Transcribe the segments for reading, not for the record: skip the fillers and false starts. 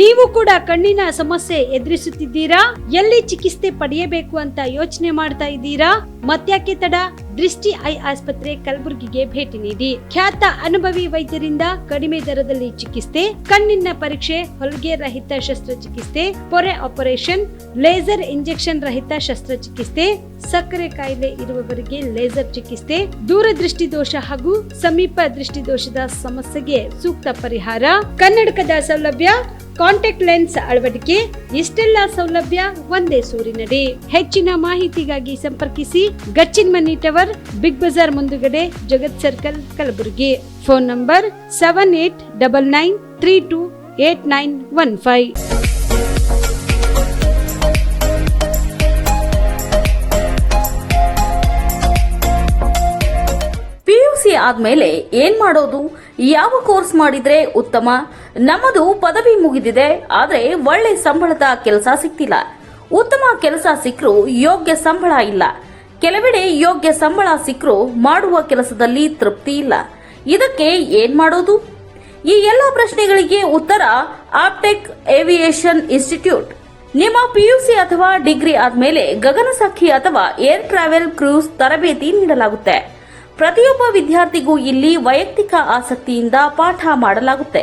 ನೀವು ಕೂಡ ಕಣ್ಣಿನ ಸಮಸ್ಯೆ ಎದುರಿಸುತ್ತಿದ್ದೀರಾ? ಎಲ್ಲಿ ಚಿಕಿತ್ಸೆ ಪಡೆಯಬೇಕು ಅಂತ ಯೋಚನೆ ಮಾಡ್ತಾ ಇದ್ದೀರಾ? ಮತ್ತ್ಯಾಕೆ ತಡ? ದೃಷ್ಟಿ ಐ ಆಸ್ಪತ್ರೆ ಕಲಬುರಗಿಗೆ ಭೇಟಿ ನೀಡಿ. ಖ್ಯಾತ ಅನುಭವಿ ವೈದ್ಯರಿಂದ ಕಡಿಮೆ ದರದಲ್ಲಿ ಚಿಕಿತ್ಸೆ, ಕಣ್ಣಿನ ಪರೀಕ್ಷೆ, ಹೊಲಿಗೆ ರಹಿತ ಶಸ್ತ್ರಚಿಕಿತ್ಸೆ, ಪೊರೆ ಆಪರೇಷನ್, ಲೇಸರ್ ಇಂಜೆಕ್ಷನ್ ರಹಿತ ಶಸ್ತ್ರಚಿಕಿತ್ಸೆ, ಸಕ್ಕರೆ ಕಾಯಿಲೆ ಇರುವವರಿಗೆ ಲೇಸರ್ ಚಿಕಿತ್ಸೆ, ದೂರದೃಷ್ಟಿ ದೋಷ ಹಾಗೂ ಸಮೀಪ ದೃಷ್ಟಿ ದೋಷದ ಸಮಸ್ಯೆಗೆ ಸೂಕ್ತ ಪರಿಹಾರ, ಕನ್ನಡಕದ ಸೌಲಭ್ಯ, ಕಾಂಟ್ಯಾಕ್ಟ್ ಲೆನ್ಸ್ ಅಳವಡಿಕೆ, ಇಷ್ಟೆಲ್ಲ ಸೌಲಭ್ಯ ಒಂದೇ ಸೂರಿನಡಿ. ಹೆಚ್ಚಿನ ಮಾಹಿತಿಗಾಗಿ ಸಂಪರ್ಕಿಸಿ Gachchin money tower, Big Bazaar ಮುಂದುಗಡೆ, Jagat circle, Kalaburagi. Phone number 7899328915. PUC ಆದ್ಮೇಲೆ ಏನ್ ಮಾಡೋದು? ಯಾವ ಕೋರ್ಸ್ ಮಾಡಿದ್ರೆ ಉತ್ತಮ? ನಮ್ಮದು ಪದವಿ ಮುಗಿದಿದೆ, ಆದ್ರೆ ಒಳ್ಳೆ ಸಂಬಳದ ಕೆಲಸ ಸಿಗ್ತಿಲ್ಲ. ಉತ್ತಮ ಕೆಲಸ ಸಿಕ್ಕರೂ ಯೋಗ್ಯ ಸಂಬಳ ಇಲ್ಲ. ಕೆಲವೆಡೆ ಯೋಗ್ಯ ಸಂಬಳ ಸಿಕ್ಕರೂ ಮಾಡುವ ಕೆಲಸದಲ್ಲಿ ತೃಪ್ತಿ ಇಲ್ಲ. ಇದಕ್ಕೆ ಏನ್ ಮಾಡೋದು? ಈ ಎಲ್ಲ ಪ್ರಶ್ನೆಗಳಿಗೆ ಉತ್ತರ ಆಪ್ಟೆಕ್ ಏವಿಯೇಷನ್ ಇನ್ಸ್ಟಿಟ್ಯೂಟ್. ನಿಮ್ಮ PUC ಅಥವಾ ಡಿಗ್ರಿ ಆದ್ಮೇಲೆ ಗಗನಸಖಿ ಅಥವಾ ಏರ್ ಟ್ರಾವೆಲ್ ಕ್ರೂಸ್ ತರಬೇತಿ ನೀಡಲಾಗುತ್ತೆ. ಪ್ರತಿಯೊಬ್ಬ ವಿದ್ಯಾರ್ಥಿಗೂ ಇಲ್ಲಿ ವೈಯಕ್ತಿಕ ಆಸಕ್ತಿಯಿಂದ ಪಾಠ ಮಾಡಲಾಗುತ್ತೆ.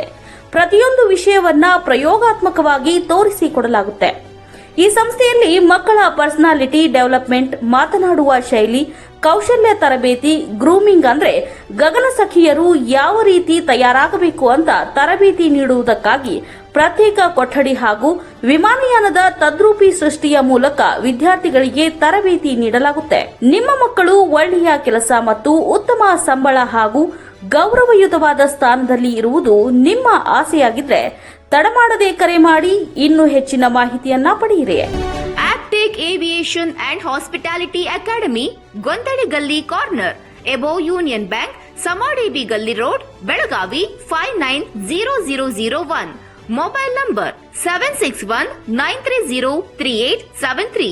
ಪ್ರತಿಯೊಂದು ವಿಷಯವನ್ನ ಪ್ರಯೋಗಾತ್ಮಕವಾಗಿ ತೋರಿಸಿಕೊಡಲಾಗುತ್ತೆ. ಈ ಸಂಸ್ಥೆಯಲ್ಲಿ ಮಕ್ಕಳ ಪರ್ಸನಾಲಿಟಿ ಡೆವಲಪ್ಮೆಂಟ್, ಮಾತನಾಡುವ ಶೈಲಿ, ಕೌಶಲ್ಯ ತರಬೇತಿ, ಗ್ರೂಮಿಂಗ್ ಅಂದ್ರೆ ಗಗನಸಖಿಯರು ಯಾವ ರೀತಿ ತಯಾರಾಗಬೇಕು ಅಂತ ತರಬೇತಿ ನೀಡುವುದಕ್ಕಾಗಿ ಪ್ರತ್ಯೇಕ ಕೊಠಡಿ ಹಾಗೂ ವಿಮಾನಯಾನದ ತದ್ರೂಪಿ ಸೃಷ್ಟಿಯ ಮೂಲಕ ವಿದ್ಯಾರ್ಥಿಗಳಿಗೆ ತರಬೇತಿ ನೀಡಲಾಗುತ್ತೆ. ನಿಮ್ಮ ಮಕ್ಕಳು ಒಳ್ಳೆಯ ಕೆಲಸ ಮತ್ತು ಉತ್ತಮ ಸಂಬಳ ಹಾಗೂ ಗೌರವಯುತವಾದ ಸ್ಥಾನದಲ್ಲಿ ಇರುವುದು ನಿಮ್ಮ ಆಸೆಯಾಗಿದ್ರೆ ತಡಮಾಡದೆ ಕರೆ ಮಾಡಿ ಇನ್ನೂ ಹೆಚ್ಚಿನ ಮಾಹಿತಿಯನ್ನ ಪಡೆಯಿರಿ. Aptech aviation and hospitality academy, ಗೊಂದಡಿ ಗಲ್ಲಿ corner, above union bank, Samadevi ಗಲ್ಲಿ road, Belagavi 590001. Mobile number 7619303873,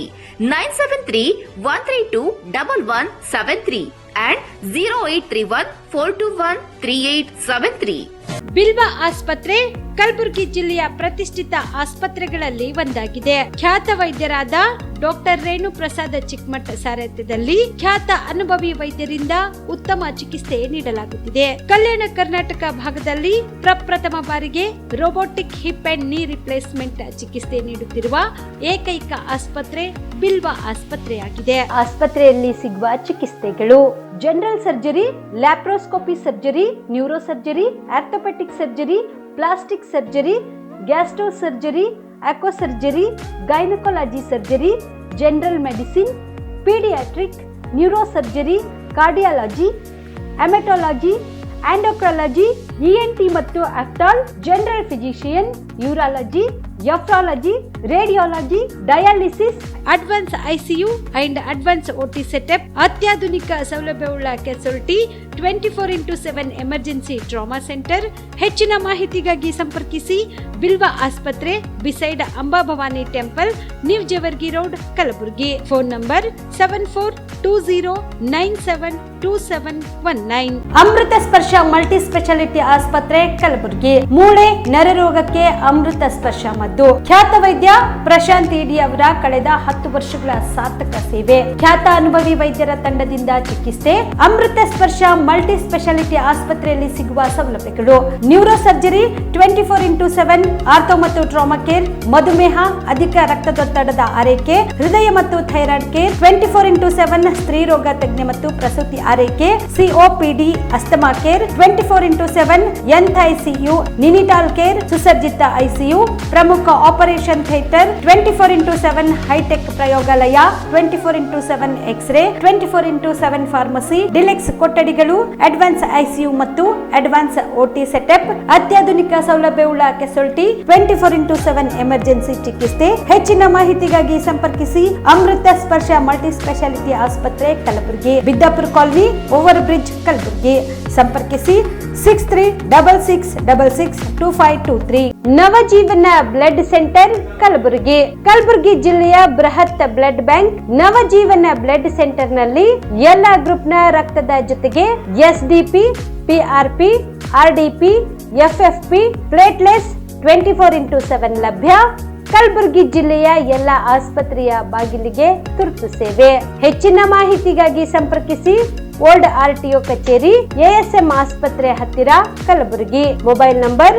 973-132-1173 and 0831-421-3873. ಬಿಲ್ವ ಆಸ್ಪತ್ರೆ ಕಲಬುರಗಿ ಜಿಲ್ಲೆಯ ಪ್ರತಿಷ್ಠಿತ ಆಸ್ಪತ್ರೆಗಳಲ್ಲಿ ಒಂದಾಗಿದೆ. ಖ್ಯಾತ ವೈದ್ಯರಾದ ಡಾಕ್ಟರ್ ರೇಣು ಪ್ರಸಾದ್ ಚಿಕ್ಕಮಠ ಸಾರಥ್ಯದಲ್ಲಿ ಖ್ಯಾತ ಅನುಭವಿ ವೈದ್ಯರಿಂದ ಉತ್ತಮ ಚಿಕಿತ್ಸೆ ನೀಡಲಾಗುತ್ತಿದೆ. ಕಲ್ಯಾಣ ಕರ್ನಾಟಕ ಭಾಗದಲ್ಲಿ ಪ್ರಪ್ರಥಮ ಬಾರಿಗೆ robotic hip and knee replacement ಚಿಕಿತ್ಸೆ ನೀಡುತ್ತಿರುವ ಏಕೈಕ ಆಸ್ಪತ್ರೆ ಬಿಲ್ವ ಆಸ್ಪತ್ರೆಯಾಗಿದೆ. ಆಸ್ಪತ್ರೆಯಲ್ಲಿ ಸಿಗುವ ಚಿಕಿತ್ಸೆಗಳು: general surgery, laparoscopy surgery, neuro surgery, orthopaedic surgery, plastic surgery, gastro surgery, aqua surgery, gynaecology surgery, general medicine, paediatric, neuro surgery, cardiology, haematology, endocrinology, ENT ಮತ್ತು ophthal, general physician, urology, nephrology, radiology, dialysis, advance ICU and advance OT setup, ಅತ್ಯಾಧುನಿಕ ಸೌಲಭ್ಯವುಳ್ಳ casualty, 24x7 emergency trauma centre. ಹೆಚ್ಚಿನ ಮಾಹಿತಿಗಾಗಿ ಸಂಪರ್ಕಿಸಿ ಬಿಲ್ವ ಆಸ್ಪತ್ರೆ, beside Amba Bhavani temple, new Jevargi road, Kalaburagi. Phone number 7420972719. Amrita Sparsha multi speciality ಆಸ್ಪತ್ರೆ, ಕಲಬುರಗಿ. ಮೂಳೆ ನರರೋಗಕ್ಕೆ ಅಮೃತ ಸ್ಪರ್ಶ ಮದ್ದು. ಖ್ಯಾತ ವೈದ್ಯ ಪ್ರಶಾಂತ್ ಇಡಿ ಅವರ ಕಳೆದ 10 ವರ್ಷಗಳ ಸಾರ್ಥಕ ಸೇವೆ, ಖ್ಯಾತ ಅನುಭವಿ ವೈದ್ಯರ ತಂಡದಿಂದ ಚಿಕಿತ್ಸೆ. ಅಮೃತ ಸ್ಪರ್ಶ ಮಲ್ಟಿ ಸ್ಪೆಷಾಲಿಟಿ ಆಸ್ಪತ್ರೆಯಲ್ಲಿ ಸಿಗುವ ಸೌಲಭ್ಯಗಳು: ನ್ಯೂರೋ ಸರ್ಜರಿ 24x7, ಆರ್ಥೋ ಮತ್ತು ಟ್ರಾಮಾ ಕೇರ್, ಮಧುಮೇಹ, ಅಧಿಕ ರಕ್ತದೊತ್ತಡದ ಆರೈಕೆ, ಹೃದಯ ಮತ್ತು ಥೈರಾಯ್ಡ್ ಕೇರ್, 24x7 ಸ್ತ್ರೀ ರೋಗ ತಜ್ಞ ಮತ್ತು ಪ್ರಸೂತಿ ಆರೈಕೆ, COPD asthma care, 24x7 NICU, neonatal care, ಸುಸಜ್ಜಿತ ICU, ಪ್ರಮುಖ ಆಪರೇಷನ್ ಥಿಯೇಟರ್, 24x7 ಹೈಟೆಕ್ ಪ್ರಯೋಗಾಲಯ, 24x7 X-ray, 24x7 pharmacy, deluxe ಕೊಠಡಿಗಳು, ಅಡ್ವಾನ್ಸ್ ICU ಮತ್ತು ಅಡ್ವಾನ್ಸ್ OT ಸೆಟಪ್, ಅತ್ಯಾಧುನಿಕ ಸೌಲಭ್ಯವುಳ್ಳ ಕೆಸೊಲ್ಟಿ, 24x7 ಎಮರ್ಜೆನ್ಸಿ ಚಿಕಿತ್ಸೆ. ಹೆಚ್ಚಿನ ಮಾಹಿತಿಗಾಗಿ ಸಂಪರ್ಕಿಸಿ ಅಮೃತ ಸ್ಪರ್ಶ ಮಲ್ಟಿ ಸ್ಪೆಷಾಲಿಟಿ ಆಸ್ಪತ್ರೆ, Kalaburagi, Biddapura colony, over bridge, Kalaburagi. ಸಂಪರ್ಕಿಸಿ 6366662523. Navajeevan blood centre, Kalaburagi. ಕಲಬುರಗಿ ಜಿಲ್ಲೆಯ ಬೃಹತ್ blood bank Navajeevan blood centre ನಲ್ಲಿ ಎಲ್ಲಾ ಗ್ರೂಪ್ ನ ರಕ್ತದ ಜೊತೆಗೆ SDP, PRP, RDP, FFP, platelets, 24x7 ಲಭ್ಯ. ಕಲಬುರಗಿ ಜಿಲ್ಲೆಯ ಎಲ್ಲ ಆಸ್ಪತ್ರೆಯ ಬಾಗಿಲಿಗೆ ತುರ್ತು ಸೇವೆ. ಹೆಚ್ಚಿನ ಮಾಹಿತಿಗಾಗಿ ಸಂಪರ್ಕಿಸಿ ಓಲ್ಡ್ RTO ಕಚೇರಿ, ASM ಆಸ್ಪತ್ರೆ ಹತ್ತಿರ, ಕಲಬುರಗಿ. ಮೊಬೈಲ್ ನಂಬರ್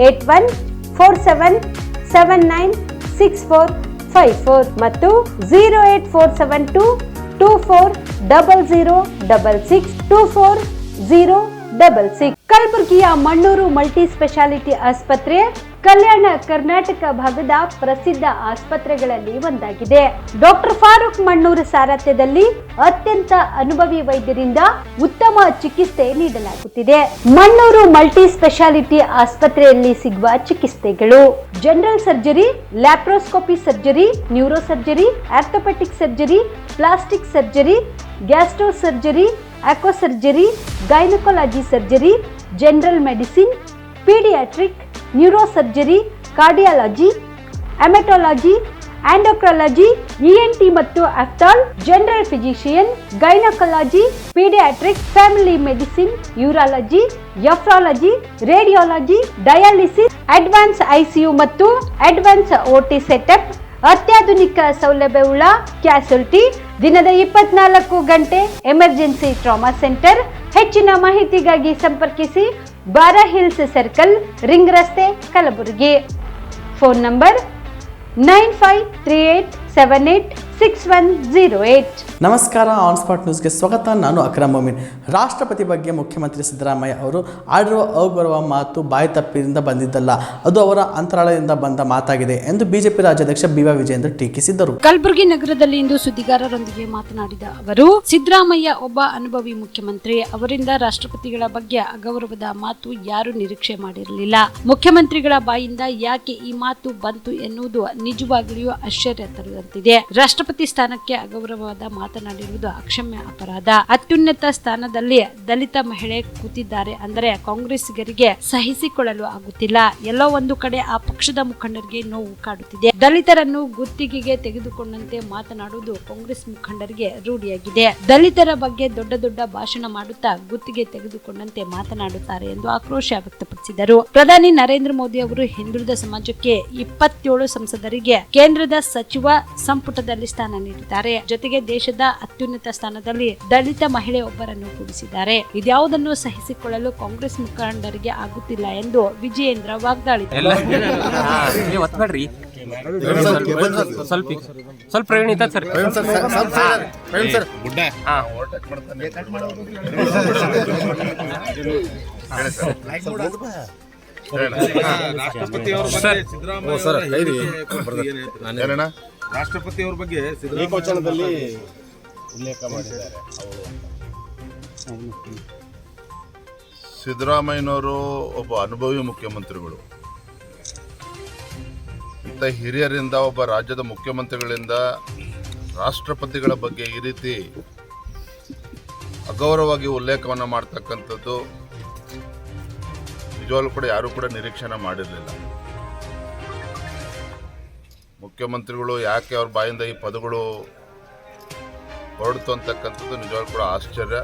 8147796454 ಮತ್ತು 08472240066 ಕಲಬುರಗಿಯ ಮಣ್ಣೂರು ಮಲ್ಟಿ ಸ್ಪೆಷಾಲಿಟಿ ಆಸ್ಪತ್ರೆ ಕಲ್ಯಾಣ ಕರ್ನಾಟಕ ಭಾಗದ ಪ್ರಸಿದ್ಧ ಆಸ್ಪತ್ರೆಗಳಲ್ಲಿ ಒಂದಾಗಿದೆ. ಡಾಕ್ಟರ್ ಫಾರೂಕ್ ಮಣ್ಣೂರು ಸಾರಥ್ಯದಲ್ಲಿ ಅತ್ಯಂತ ಅನುಭವಿ ವೈದ್ಯರಿಂದ ಉತ್ತಮ ಚಿಕಿತ್ಸೆ ನೀಡಲಾಗುತ್ತಿದೆ. ಮಣ್ಣೂರು ಮಲ್ಟಿ ಸ್ಪೆಷಾಲಿಟಿ ಆಸ್ಪತ್ರೆಯಲ್ಲಿ ಸಿಗುವ ಚಿಕಿತ್ಸೆಗಳು: general surgery, laparoscopy surgery, neuro surgery, orthopaedic surgery, plastic surgery, gastro surgery, aqua surgery, gynaecology surgery, general medicine, paediatric, neuro surgery, cardiology, haematology, endocrinology, ENT ಮತ್ತು ophthal, general physician, gynaecology, paediatric, family medicine, urology, nephrology, radiology, dialysis, advance ICU ಮತ್ತು advance OT setup, ಅತ್ಯಾಧುನಿಕ ಸೌಲಭ್ಯವುಳ್ಳ ಕ್ಯಾಸುಲಿಟಿ, ದಿನದ 24 ಗಂಟೆ emergency trauma centre. ಹೆಚ್ಚಿನ ಮಾಹಿತಿಗಾಗಿ ಸಂಪರ್ಕಿಸಿ ಬಾರಾ hills circle, ring ರಸ್ತೆ, ಕಲಬುರಗಿ. Phone number 9538786108. ನಮಸ್ಕಾರ, ಆನ್ ಸ್ಪಾಟ್ ನ್ಯೂಸ್ಗೆ ಸ್ವಾಗತ. ನಾನು ಅಕ್ರಮ್ ಮೊಮಿನ್. ರಾಷ್ಟ್ರಪತಿ ಬಗ್ಗೆ ಮುಖ್ಯಮಂತ್ರಿ ಸಿದ್ದರಾಮಯ್ಯ ಅವರು ಆಡಿರುವ ಅಗೌರವ ಮಾತು ಬಾಯಿ ತಪ್ಪಿನಿಂದ ಬಂದಿದ್ದಲ್ಲ, ಅದು ಅವರ ಅಂತರಾಳದಿಂದ ಬಂದ ಮಾತಾಗಿದೆ ಎಂದು ಬಿಜೆಪಿ ರಾಜ್ಯಾಧ್ಯಕ್ಷ BY ವಿಜಯೇಂದ್ರ ಟೀಕಿಸಿದರು. ಕಲಬುರಗಿ ನಗರದಲ್ಲಿ ಇಂದು ಸುದ್ದಿಗಾರರೊಂದಿಗೆ ಮಾತನಾಡಿದ ಅವರು, ಸಿದ್ದರಾಮಯ್ಯ ಒಬ್ಬ ಅನುಭವಿ ಮುಖ್ಯಮಂತ್ರಿ. ಅವರಿಂದ ರಾಷ್ಟ್ರಪತಿಗಳ ಬಗ್ಗೆ ಅಗೌರವದ ಮಾತು ಯಾರು ನಿರೀಕ್ಷೆ ಮಾಡಿರಲಿಲ್ಲ. ಮುಖ್ಯಮಂತ್ರಿಗಳ ಬಾಯಿಂದ ಯಾಕೆ ಈ ಮಾತು ಬಂತು ಎನ್ನುವುದು ನಿಜವಾಗಲಿಯೂ ಆಶ್ಚರ್ಯ ತರುವಂತಿದೆ. ರಾಷ್ಟ್ರಪತಿ ಸ್ಥಾನಕ್ಕೆ ಅಗೌರವವಾದ ಮಾತನಾಡಿರುವುದು ಅಕ್ಷಮ್ಯ ಅಪರಾಧ. ಅತ್ಯುನ್ನತ ಸ್ಥಾನದಲ್ಲಿ ದಲಿತ ಮಹಿಳೆ ಕೂತಿದ್ದಾರೆ ಅಂದರೆ ಕಾಂಗ್ರೆಸ್ಸಿಗರಿಗೆ ಸಹಿಸಿಕೊಳ್ಳಲು ಆಗುತ್ತಿಲ್ಲ. ಎಲ್ಲೋ ಒಂದು ಕಡೆ ಆ ಪಕ್ಷದ ಮುಖಂಡರಿಗೆ ನೋವು ಕಾಡುತ್ತಿದೆ. ದಲಿತರನ್ನು ಗುತ್ತಿಗೆಗೆ ತೆಗೆದುಕೊಂಡಂತೆ ಮಾತನಾಡುವುದು ಕಾಂಗ್ರೆಸ್ ಮುಖಂಡರಿಗೆ ರೂಢಿಯಾಗಿದೆ. ದಲಿತರ ಬಗ್ಗೆ ದೊಡ್ಡ ದೊಡ್ಡ ಭಾಷಣ ಮಾಡುತ್ತಾ ಗುತ್ತಿಗೆ ತೆಗೆದುಕೊಂಡಂತೆ ಮಾತನಾಡುತ್ತಾರೆ ಎಂದು ಆಕ್ರೋಶ ವ್ಯಕ್ತಪಡಿಸಿದರು. ಪ್ರಧಾನಿ ನರೇಂದ್ರ ಮೋದಿ ಅವರು ಹಿಂದುಳಿದ ಸಮಾಜಕ್ಕೆ 27 ಸಂಸದರಿಗೆ ಕೇಂದ್ರದ ಸಚಿವ ಸಂಪುಟದಲ್ಲಿ ಸ್ಥಾನ ನೀಡಿದ್ದಾರೆ. ಜೊತೆಗೆ ದೇಶದ ಅತ್ಯುನ್ನತ ಸ್ಥಾನದಲ್ಲಿ ದಲಿತ ಮಹಿಳೆ ಒಬ್ಬರನ್ನು ಕೂಡಿಸಿದ್ದಾರೆ. ಇದ್ಯಾವುದನ್ನು ಸಹಿಸಿಕೊಳ್ಳಲು ಕಾಂಗ್ರೆಸ್ ಮುಖಂಡರಿಗೆ ಆಗುತ್ತಿಲ್ಲ ಎಂದು ವಿಜಯೇಂದ್ರ ವಾಗ್ದಾಳಿ. ಸ್ವಲ್ಪ ರಾಷ್ಟ್ರಪತಿ ಅವ್ರ ಬಗ್ಗೆ ಏಕವಚನದಲ್ಲಿ ಉಲ್ಲೇಖ ಮಾಡಿದ್ದಾರೆ. ಸಿದ್ದರಾಮಯ್ಯನವರು ಒಬ್ಬ ಅನುಭವಿ ಮುಖ್ಯಮಂತ್ರಿಗಳು. ಇಂಥ ಹಿರಿಯರಿಂದ, ಒಬ್ಬ ರಾಜ್ಯದ ಮುಖ್ಯಮಂತ್ರಿಗಳಿಂದ ರಾಷ್ಟ್ರಪತಿಗಳ ಬಗ್ಗೆ ಈ ರೀತಿ ಅಗೌರವವಾಗಿ ಉಲ್ಲೇಖವನ್ನು ಮಾಡ್ತಕ್ಕಂಥದ್ದು ನಿಜವಾಗ್ಲೂ ಕೂಡ ಯಾರೂ ಕೂಡ ನಿರೀಕ್ಷಣೆ ಮಾಡಿರಲಿಲ್ಲ. ಮುಖ್ಯಮಂತ್ರಿಗಳು ಯಾಕೆ ಅವ್ರ ಬಾಯಿಂದ ಈ ಪದಗಳು ಹೊರಡ್ತು ಅಂತಕ್ಕಂಥದ್ದು ನಿಜವಾಗ್ಲೂ ಕೂಡ ಆಶ್ಚರ್ಯ.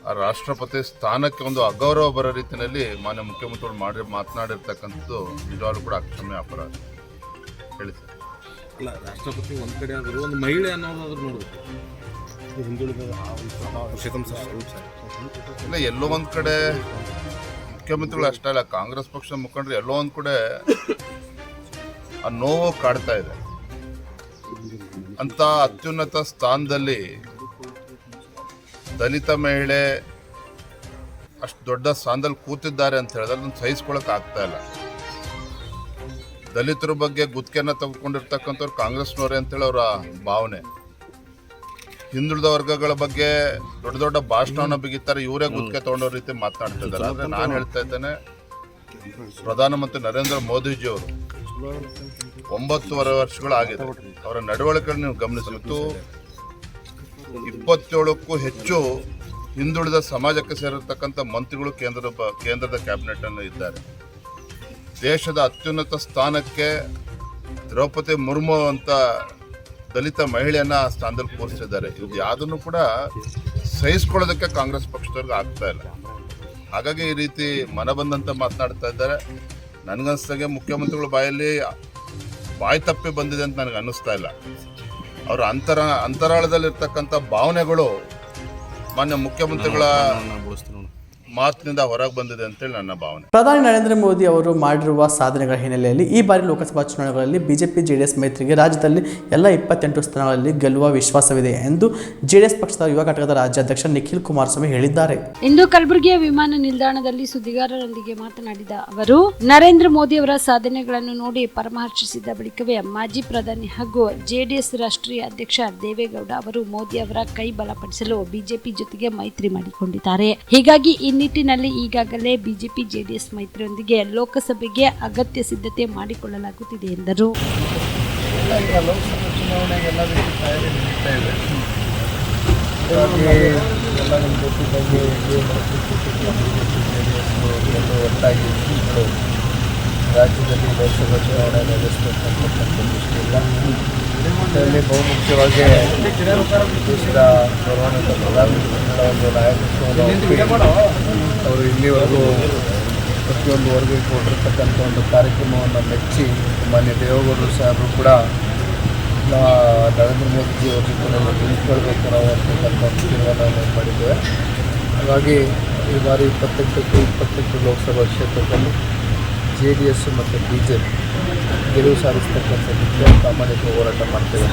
ಆ ರಾಷ್ಟ್ರಪತಿ ಸ್ಥಾನಕ್ಕೆ ಒಂದು ಅಗೌರವ ಬರೋ ರೀತಿಯಲ್ಲಿ ಮಾನ್ಯ ಮುಖ್ಯಮಂತ್ರಿಗಳು ಮಾತನಾಡಿರ್ತಕ್ಕಂಥದ್ದು ನಿಜವಾಗ್ಲೂ ಕೂಡ ಅಕ್ಷಮ್ಯ ಅಪರಾಧ. ಹೇಳಿ ಸರ್. ಅಲ್ಲ, ರಾಷ್ಟ್ರಪತಿ ಒಂದ್ ಕಡೆ ಆದರೂ ಒಂದು ಮಹಿಳೆ ಅನ್ನೋದಾದ್ರೂ ನೋಡ್ಬೇಕು. ಇಲ್ಲ, ಎಲ್ಲೋ ಒಂದ್ ಕಡೆ ಮುಖ್ಯಮಂತ್ರಿಗಳು ಅಷ್ಟೇ ಅಲ್ಲ, ಕಾಂಗ್ರೆಸ್ ಪಕ್ಷದ ಮುಖಂಡರು ಎಲ್ಲೋ ಒಂದ್ ಕಡೆ ಆ ನೋವು ಕಾಡ್ತಾ ಇದೆ. ಅಂತ ಅತ್ಯುನ್ನತ ಸ್ಥಾನದಲ್ಲಿ ದಲಿತ ಮಹಿಳೆ ಅಷ್ಟು ದೊಡ್ಡ ಸ್ಥಾನದಲ್ಲಿ ಕೂತಿದ್ದಾರೆ ಅಂತ ಹೇಳಿದ್ರೆ ಅದನ್ನು ಸಹಿಸ್ಕೊಳಕ್ ಆಗ್ತಾ ಇಲ್ಲ. ದಲಿತರ ಬಗ್ಗೆ ಗುತ್ತಿಗೆಯನ್ನ ತೆಗೆದುಕೊಂಡಿರ್ತಕ್ಕಂಥವ್ರು ಕಾಂಗ್ರೆಸ್ನವರೇ ಅಂತೇಳಿ ಅವರ ಭಾವನೆ. ಹಿಂದುಳಿದ ವರ್ಗಗಳ ಬಗ್ಗೆ ದೊಡ್ಡ ದೊಡ್ಡ ಭಾಷಣವನ್ನು ಬಿಗಿತಾರೆ, ಇವರೇ ಗುತ್ತಿಗೆ ತಗೊಂಡೋ ರೀತಿ ಮಾತನಾಡ್ತಾ ಇದ್ದಾರೆ. ಆದರೆ ನಾನು ಹೇಳ್ತಾ ಇದ್ದೇನೆ, ಪ್ರಧಾನಮಂತ್ರಿ ನರೇಂದ್ರ ಮೋದಿಜಿಯವರು 9.5 ವರ್ಷಗಳಾಗಿದೆ. ಅವರ ನಡವಳಿಕೆಯನ್ನು ನೀವು ಗಮನಿಸಿತ್ತು. 27ಕ್ಕೂ ಹೆಚ್ಚು ಹಿಂದುಳಿದ ಸಮಾಜಕ್ಕೆ ಸೇರಿರ್ತಕ್ಕಂಥ ಮಂತ್ರಿಗಳು ಕೇಂದ್ರದ ಕ್ಯಾಬಿನೆಟ್ ಅನ್ನು ಇದ್ದಾರೆ. ದೇಶದ ಅತ್ಯುನ್ನತ ಸ್ಥಾನಕ್ಕೆ ದ್ರೌಪದಿ ಮುರ್ಮು ಅಂತ ದಲಿತ ಮಹಿಳೆಯನ್ನ ಸ್ಥಾನದಲ್ಲಿ ಕೂರಿಸಿದ್ದಾರೆ. ಇದು ಯಾವುದನ್ನು ಕೂಡ ಸಹಿಸ್ಕೊಳ್ಳೋದಕ್ಕೆ ಕಾಂಗ್ರೆಸ್ ಪಕ್ಷದವ್ರಿಗೆ ಆಗ್ತಾ ಇಲ್ಲ. ಹಾಗಾಗಿ ಈ ರೀತಿ ಮನ ಬಂದಂತೆ ಮಾತನಾಡ್ತಾ ಇದ್ದಾರೆ. ನನಗನ್ಸ್ದಾಗೆ ಮುಖ್ಯಮಂತ್ರಿಗಳ ಬಾಯಲ್ಲಿ ಬಾಯಿ ತಪ್ಪಿ ಬಂದಿದೆ ಅಂತ ನನಗೆ ಅನ್ನಿಸ್ತಾ ಇಲ್ಲ. ಅವರ ಅಂತರಾಳದಲ್ಲಿರ್ತಕ್ಕಂಥ ಭಾವನೆಗಳು ಮಾನ್ಯ ಮುಖ್ಯಮಂತ್ರಿಗಳ ಮಾತಿನಿಂದ ಹೊರಗೆ ಬಂದಿದೆ ಅಂತೇಳಿ ನನ್ನ ಭಾವನೆ. ಪ್ರಧಾನಿ ನರೇಂದ್ರ ಮೋದಿ ಅವರು ಮಾಡಿರುವ ಸಾಧನೆಗಳ ಹಿನ್ನೆಲೆಯಲ್ಲಿ ಈ ಬಾರಿ ಲೋಕಸಭಾ ಚುನಾವಣೆಗಳಲ್ಲಿ ಬಿಜೆಪಿ ಜೆಡಿಎಸ್ ಮೈತ್ರಿಗೆ ರಾಜ್ಯದಲ್ಲಿ ಎಲ್ಲ 28 ಸ್ಥಾನಗಳಲ್ಲಿ ಗೆಲ್ಲುವ ವಿಶ್ವಾಸವಿದೆ ಎಂದು ಜೆಡಿಎಸ್ ಪಕ್ಷದ ಯುವ ಘಟಕದ ರಾಜ್ಯಾಧ್ಯಕ್ಷ ನಿಖಿಲ್ ಕುಮಾರಸ್ವಾಮಿ ಹೇಳಿದ್ದಾರೆ. ಇಂದು ಕಲಬುರಗಿಯ ವಿಮಾನ ನಿಲ್ದಾಣದಲ್ಲಿ ಸುದ್ದಿಗಾರರೊಂದಿಗೆ ಮಾತನಾಡಿದ ಅವರು, ನರೇಂದ್ರ ಮೋದಿ ಅವರ ಸಾಧನೆಗಳನ್ನು ನೋಡಿ ಪರಾಮರ್ಶಿಸಿದ ಬಳಿಕವೇ ಮಾಜಿ ಪ್ರಧಾನಿ ಹಾಗೂ ಜೆಡಿಎಸ್ ರಾಷ್ಟ್ರೀಯ ಅಧ್ಯಕ್ಷ ದೇವೇಗೌಡ ಅವರು ಮೋದಿ ಅವರ ಕೈ ಬಲಪಡಿಸಲು ಬಿಜೆಪಿ ಜೊತೆಗೆ ಮೈತ್ರಿ ಮಾಡಿಕೊಂಡಿದ್ದಾರೆ. ಹೀಗಾಗಿ ಈ ನಿಟ್ಟಿನಲ್ಲಿ ಈಗಾಗಲೇ ಬಿಜೆಪಿ ಜೆಡಿಎಸ್ ಮೈತ್ರಿಯೊಂದಿಗೆ ಲೋಕಸಭೆಗೆ ಅಗತ್ಯ ಸಿದ್ಧತೆ ಮಾಡಿಕೊಳ್ಳಲಾಗುತ್ತಿದೆ ಎಂದರು. ಲೋಕಸಭಾ ಚುನಾವಣೆಗೆ ಎಲ್ಲ ರೀತಿ ತಯಾರಿ ನಡೀತಾ ಇದೆ. ಎಲ್ಲ ನಮ್ಮ ಜೊತೆಗಾಗಿ ಎಲ್ಲರೂ ಒಟ್ಟಾಗಿ ರಾಜ್ಯದಲ್ಲಿ ಲೋಕಸಭಾ ಚುನಾವಣೆ ನಡೆಸಬೇಕಂತಕ್ಕಂಥ ದೃಷ್ಟಿಯಿಂದ ಇದರಲ್ಲಿ ಬಹುಮುಖ್ಯವಾಗಿ ದೇಶದ ಗೌರವಾನ್ವಿತ ಪ್ರಧಾನಮಂತ್ರಿಗಳ ಒಂದು ನಾಯಕತ್ವವನ್ನು ಅವರು ಇಲ್ಲಿವರೆಗೂ ಪ್ರತಿಯೊಂದು ವರ್ಗಕ್ಕೆ ಕೊಟ್ಟಿರ್ತಕ್ಕಂಥ ಒಂದು ಕಾರ್ಯಕ್ರಮವನ್ನು ಮೆಚ್ಚಿ ಮಾನ್ಯ ದೇವೇಗೌಡರು ಸಾಹೇಬರು ಕೂಡ ನರೇಂದ್ರ ಮೋದಿಜಿ ಅವ್ರ ಜೊತೆ ನಿಂತ್ಕೊಳ್ಬೇಕು ನಾವು ಅಂತಕ್ಕಂಥ ಒಂದು ತೀರ್ಮಾನವನ್ನು ಮಾಡಿದ್ದೇವೆ. ಹಾಗಾಗಿ ಈ ಬಾರಿ 28 ಲೋಕಸಭಾ ಕ್ಷೇತ್ರದಲ್ಲಿ JDS ಮತ್ತು BJP ಗೆಲುವು ಸಾಧಿಸ್ತಕ್ಕಂಥದ್ದಕ್ಕೆ ಪ್ರಾಮಾಣಿಕ ಹೋರಾಟ ಮಾಡ್ತೇವೆ.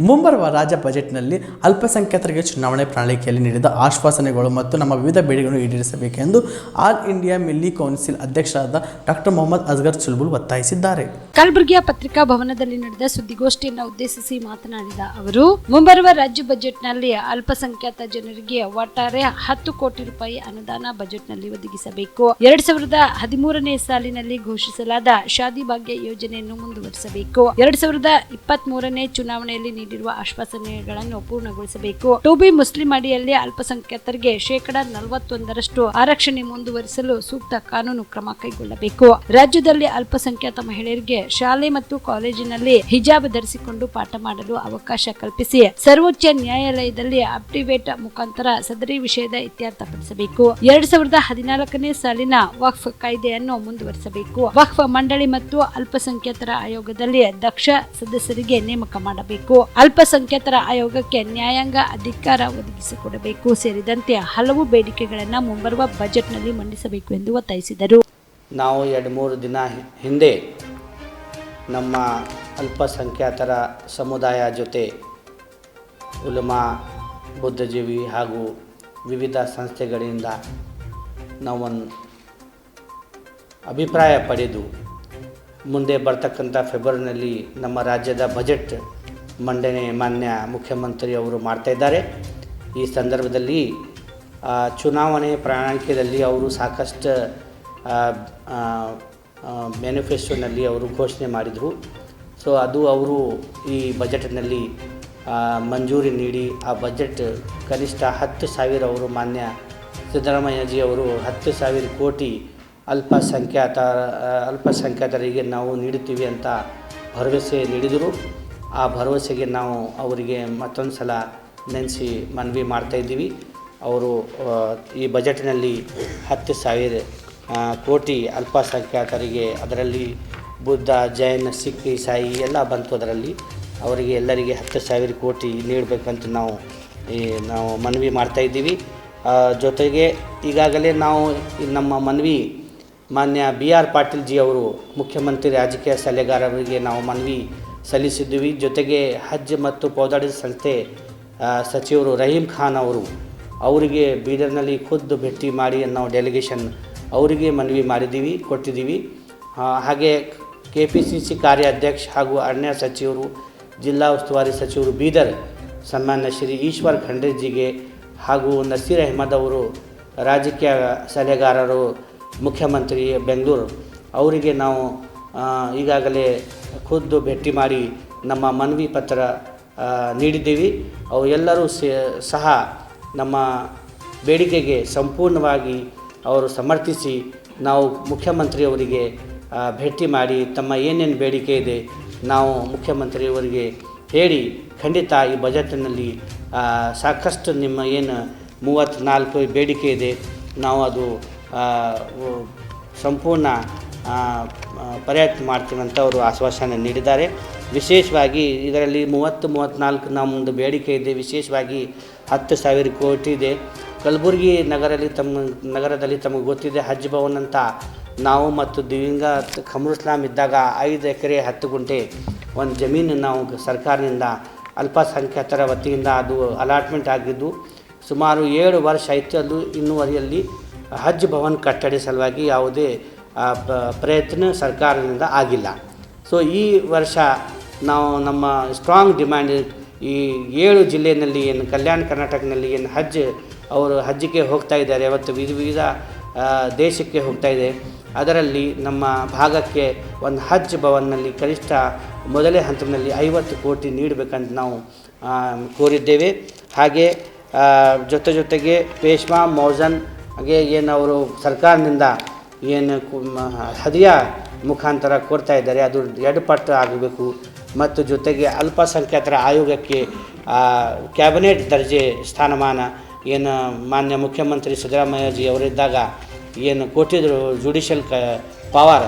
ಮುಂಬರುವ ರಾಜ್ಯ ಬಜೆಟ್ನಲ್ಲಿ ಅಲ್ಪಸಂಖ್ಯಾತರಿಗೆ ಚುನಾವಣೆ ಪ್ರಣಾಳಿಕೆಯಲ್ಲಿ ನೀಡಿದ ಆಶ್ವಾಸನೆಗಳು ಮತ್ತು ನಮ್ಮ ವಿವಿಧ ಬೇಡಿಕೆಗಳನ್ನು ಈಡೇರಿಸಬೇಕೆಂದು ಆಲ್ ಇಂಡಿಯಾ ಮಿಲ್ಲಿ ಕೌನ್ಸಿಲ್ ಅಧ್ಯಕ್ಷರಾದ ಡಾಕ್ಟರ್ ಮೊಹಮ್ಮದ್ ಅಸ್ಗರ್ ಚುಲ್ಬುಲ್ ಒತ್ತಾಯಿಸಿದ್ದಾರೆ. ಕಲಬುರಗಿಯ ಪತ್ರಿಕಾ ಭವನದಲ್ಲಿ ನಡೆದ ಸುದ್ದಿಗೋಷ್ಠಿಯನ್ನು ಉದ್ದೇಶಿಸಿ ಮಾತನಾಡಿದ ಅವರು, ಮುಂಬರುವ ರಾಜ್ಯ ಬಜೆಟ್ನಲ್ಲಿ ಅಲ್ಪಸಂಖ್ಯಾತ ಜನರಿಗೆ ಒಟ್ಟಾರೆ 10 ಕೋಟಿ ರೂಪಾಯಿ ಅನುದಾನ ಬಜೆಟ್ನಲ್ಲಿ ಒದಗಿಸಬೇಕು. 2013ನೇ ಸಾಲಿನಲ್ಲಿ ಘೋಷಿಸಲಾದ ಶಾದಿ ಭಾಗ್ಯ ಯೋಜನೆಯನ್ನು ಮುಂದುವರಿಸಬೇಕು. 2023ನೇ ಚುನಾವಣೆಯಲ್ಲಿ ನೀಡಿರುವ ಆಶ್ವಾಸನೆಗಳನ್ನು ಪೂರ್ಣಗೊಳಿಸಬೇಕು. ಟೋಬಿ ಮುಸ್ಲಿಂ ಅಡಿಯಲ್ಲಿ ಅಲ್ಪಸಂಖ್ಯಾತರಿಗೆ 41% ಆರಕ್ಷಣೆ ಮುಂದುವರಿಸಲು ಸೂಕ್ತ ಕಾನೂನು ಕ್ರಮ ಕೈಗೊಳ್ಳಬೇಕು. ರಾಜ್ಯದಲ್ಲಿ ಅಲ್ಪಸಂಖ್ಯಾತ ಮಹಿಳೆಯರಿಗೆ ಶಾಲೆ ಮತ್ತು ಕಾಲೇಜಿನಲ್ಲಿ ಹಿಜಾಬ್ ಧರಿಸಿಕೊಂಡು ಪಾಠ ಮಾಡಲು ಅವಕಾಶ ಕಲ್ಪಿಸಿ ಸರ್ವೋಚ್ಚ ನ್ಯಾಯಾಲಯದಲ್ಲಿ ಅಫಿಡವಿಟ್ ಮುಖಾಂತರ ಸದರಿ ವಿಷಯದ ಇತ್ಯರ್ಥಪಡಿಸಬೇಕು. 2014ನೇ ಸಾಲಿನ ವಕ್ಫ್ ಕಾಯ್ದೆಯನ್ನು ಮುಂದುವರಿಸಬೇಕು. ವಕ್ಫ್ ಮಂಡಳಿ ಮತ್ತು ಅಲ್ಪಸಂಖ್ಯಾತರ ಆಯೋಗದಲ್ಲಿ ದಕ್ಷ ಸದಸ್ಯರಿಗೆ ನೇಮಕ ಮಾಡಬೇಕು. ಅಲ್ಪಸಂಖ್ಯಾತರ ಆಯೋಗಕ್ಕೆ ನ್ಯಾಯಾಂಗ ಅಧಿಕಾರ ಒದಗಿಸಿಕೊಡಬೇಕು ಸೇರಿದಂತೆ ಹಲವು ಬೇಡಿಕೆಗಳನ್ನು ಮುಂಬರುವ ಬಜೆಟ್ನಲ್ಲಿ ಮಂಡಿಸಬೇಕು ಎಂದು ಒತ್ತಾಯಿಸಿದರು. ನಾವು 2-3 ದಿನ ಹಿಂದೆ ನಮ್ಮ ಅಲ್ಪಸಂಖ್ಯಾತರ ಸಮುದಾಯ ಜೊತೆ ಉಲಮಾ, ಬುದ್ಧಜೀವಿ ಹಾಗೂ ವಿವಿಧ ಸಂಸ್ಥೆಗಳಿಂದ ನಾವೊಂದು ಅಭಿಪ್ರಾಯ ಪಡೆದು ಮುಂದೆ ಬರ್ತಕ್ಕಂಥ ಫೆಬ್ರವರಿನಲ್ಲಿ ನಮ್ಮ ರಾಜ್ಯದ ಬಜೆಟ್ ಮಂಡನೆ ಮಾನ್ಯ ಮುಖ್ಯಮಂತ್ರಿ ಅವರು ಮಾಡ್ತಾಯಿದ್ದಾರೆ. ಈ ಸಂದರ್ಭದಲ್ಲಿ ಚುನಾವಣೆ ಪ್ರಣಾಳಿಕೆಯಲ್ಲಿ ಅವರು ಸಾಕಷ್ಟು ಮ್ಯಾನಿಫೆಸ್ಟೋನಲ್ಲಿ ಅವರು ಘೋಷಣೆ ಮಾಡಿದರು. ಸೊ ಅದು ಅವರು ಈ ಬಜೆಟ್ನಲ್ಲಿ ಮಂಜೂರಿ ನೀಡಿ ಆ ಬಜೆಟ್ ಕನಿಷ್ಠ 10,000 ಅವರು ಮಾನ್ಯ ಸಿದ್ದರಾಮಯ್ಯಜಿ ಅವರು 10,000 ಕೋಟಿ ಅಲ್ಪಸಂಖ್ಯಾತರಿಗೆ ನಾವು ನೀಡುತ್ತೀವಿ ಅಂತ ಭರವಸೆ ನೀಡಿದರು. ಆ ಭರವಸೆಗೆ ನಾವು ಅವರಿಗೆ ಮತ್ತೊಂದು ಸಲ ನೆನೆಸಿ ಮನವಿ ಮಾಡ್ತಾಯಿದ್ದೀವಿ. ಅವರು ಈ ಬಜೆಟ್ನಲ್ಲಿ 10,000 ಕೋಟಿ ಅಲ್ಪಸಂಖ್ಯಾತರಿಗೆ, ಅದರಲ್ಲಿ ಬುದ್ಧ, ಜೈನ, ಸಿಖ್, ಇಸಾಯಿ ಎಲ್ಲ ಬಂತು. ಅದರಲ್ಲಿ ಅವರಿಗೆ ಎಲ್ಲರಿಗೆ 10,000 ಕೋಟಿ ನೀಡಬೇಕಂತ ನಾವು ಮನವಿ ಮಾಡ್ತಾಯಿದ್ದೀವಿ. ಜೊತೆಗೆ ಈಗಾಗಲೇ ನಾವು ನಮ್ಮ ಮನವಿ ಮಾನ್ಯ BR ಪಾಟೀಲ್ ಜಿ ಅವರು ಮುಖ್ಯಮಂತ್ರಿ ರಾಜಕೀಯ ಸಲಹೆಗಾರರಿಗೆ ನಾವು ಮನವಿ ಸಲ್ಲಿಸಿದ್ದೀವಿ. ಜೊತೆಗೆ ಹಜ್ ಮತ್ತು ಪೌದಾಡಿ ಸಂಸ್ಥೆ ಸಚಿವರು ರಹೀಂ ಖಾನ್ ಅವರಿಗೆ ಬೀದರ್ನಲ್ಲಿ ಖುದ್ದು ಭೇಟಿ ಮಾಡಿ ನಾವು ಡೆಲಿಗೇಷನ್ ಅವರಿಗೆ ಮನವಿ ಕೊಟ್ಟಿದ್ದೀವಿ. ಹಾಗೆ KPCC ಕಾರ್ಯಾಧ್ಯಕ್ಷ ಹಾಗೂ ಅರಣ್ಯ ಸಚಿವರು, ಜಿಲ್ಲಾ ಉಸ್ತುವಾರಿ ಸಚಿವರು ಬೀದರ್ ಸನ್ಮಾನ್ಯ ಶ್ರೀ ಈಶ್ವರ್ ಖಂಡ್ರೆಜಿಗೆ ಹಾಗೂ ನಸೀರ್ ಅಹಮದ್ ಅವರು ರಾಜಕೀಯ ಸಲಹೆಗಾರರು ಮುಖ್ಯಮಂತ್ರಿ ಬೆಂಗಳೂರು ಅವರಿಗೆ ನಾವು ಈಗಾಗಲೇ ಖುದ್ದು ಭೇಟಿ ಮಾಡಿ ನಮ್ಮ ಮನವಿ ಪತ್ರ ನೀಡಿದ್ದೀವಿ. ಅವು ಎಲ್ಲರೂ ಸಹ ನಮ್ಮ ಬೇಡಿಕೆಗೆ ಸಂಪೂರ್ಣವಾಗಿ ಅವರು ಸಮರ್ಥಿಸಿ ನಾವು ಮುಖ್ಯಮಂತ್ರಿಯವರಿಗೆ ಭೇಟಿ ಮಾಡಿ ತಮ್ಮ ಏನೇನು ಬೇಡಿಕೆ ಇದೆ ನಾವು ಮುಖ್ಯಮಂತ್ರಿಯವರಿಗೆ ಹೇಳಿ ಖಂಡಿತ ಈ ಬಜೆಟ್ನಲ್ಲಿ ಸಾಕಷ್ಟು ನಿಮ್ಮ ಏನು 34 ಬೇಡಿಕೆ ಇದೆ, ನಾವು ಅದು ಸಂಪೂರ್ಣ ಪ್ರಯತ್ನ ಮಾಡ್ತೀವಿ ಅಂತ ಅವರು ಆಶ್ವಾಸನೆ ನೀಡಿದ್ದಾರೆ. ವಿಶೇಷವಾಗಿ ಇದರಲ್ಲಿ 34 ನಮ್ಮದು ಬೇಡಿಕೆ ಇದೆ. ವಿಶೇಷವಾಗಿ 10,000 ಕೋಟಿ ಇದೆ. ಕಲಬುರಗಿ ನಗರದಲ್ಲಿ ತಮಗೆ ಗೊತ್ತಿದೆ, ಹಜ್ ಭವನ್ ಅಂತ ನಾವು ಮತ್ತು ದಿವಂಗತ ಖಮರುಸ್ಲಾಂ ಇದ್ದಾಗ 5 ಎಕರೆ 10 ಗುಂಟೆ ಒಂದು ಜಮೀನು ನಾವು ಸರ್ಕಾರದಿಂದ ಅಲ್ಪಸಂಖ್ಯಾತರ ವತಿಯಿಂದ ಅದು ಅಲಾಟ್ಮೆಂಟ್ ಆಗಿದ್ದು ಸುಮಾರು 7 ವರ್ಷ ಆಯಿತು. ಅದು ಇನ್ನುವರೆಯಲ್ಲಿ ಹಜ್ ಭವನ್ ಕಟ್ಟಡ ಸಲುವಾಗಿ ಯಾವುದೇ ಪ್ರಯತ್ನ ಸರ್ಕಾರದಿಂದ ಆಗಿಲ್ಲ. ಸೊ ಈ ವರ್ಷ ನಾವು ನಮ್ಮ ಸ್ಟ್ರಾಂಗ್ ಡಿಮ್ಯಾಂಡ್ ಈ 7 ಜಿಲ್ಲೆಯಲ್ಲಿ ಏನು ಕಲ್ಯಾಣ ಕರ್ನಾಟಕದಲ್ಲಿ ಏನು ಅವರು ಹಜ್ಜಿಗೆ ಹೋಗ್ತಾ ಇದ್ದಾರೆ, ಅವತ್ತು ವಿವಿಧ ದೇಶಕ್ಕೆ ಹೋಗ್ತಾ ಇದೆ. ಅದರಲ್ಲಿ ನಮ್ಮ ಭಾಗಕ್ಕೆ ಒಂದು ಹಜ್ ಭವನ್ನಲ್ಲಿ ಕನಿಷ್ಠ ಮೊದಲೇ ಹಂತದಲ್ಲಿ 50 ಕೋಟಿ ನೀಡಬೇಕಂತ ನಾವು ಕೋರಿದ್ದೇವೆ. ಹಾಗೆ ಜೊತೆಗೆ ಪೇಶ್ವಾ ಮೌಜನ್ ಹಾಗೆ ಏನು ಅವರು ಸರ್ಕಾರದಿಂದ ಏನು ಹದಿಯಾ ಮುಖಾಂತರ ಕೊಡ್ತಾ ಇದ್ದಾರೆ ಅದು 2 ಪಟ್ಟು ಆಗಬೇಕು. ಮತ್ತು ಜೊತೆಗೆ ಅಲ್ಪಸಂಖ್ಯಾತರ ಆಯೋಗಕ್ಕೆ ಕ್ಯಾಬಿನೆಟ್ ದರ್ಜೆ ಸ್ಥಾನಮಾನ ಏನು ಮಾನ್ಯ ಮುಖ್ಯಮಂತ್ರಿ ಸಿದ್ದರಾಮಯ್ಯಜಿ ಅವರಿದ್ದಾಗ ಏನು ಕೊಟ್ಟಿದ್ದರು ಜುಡಿಷಿಯಲ್ ಪವರ್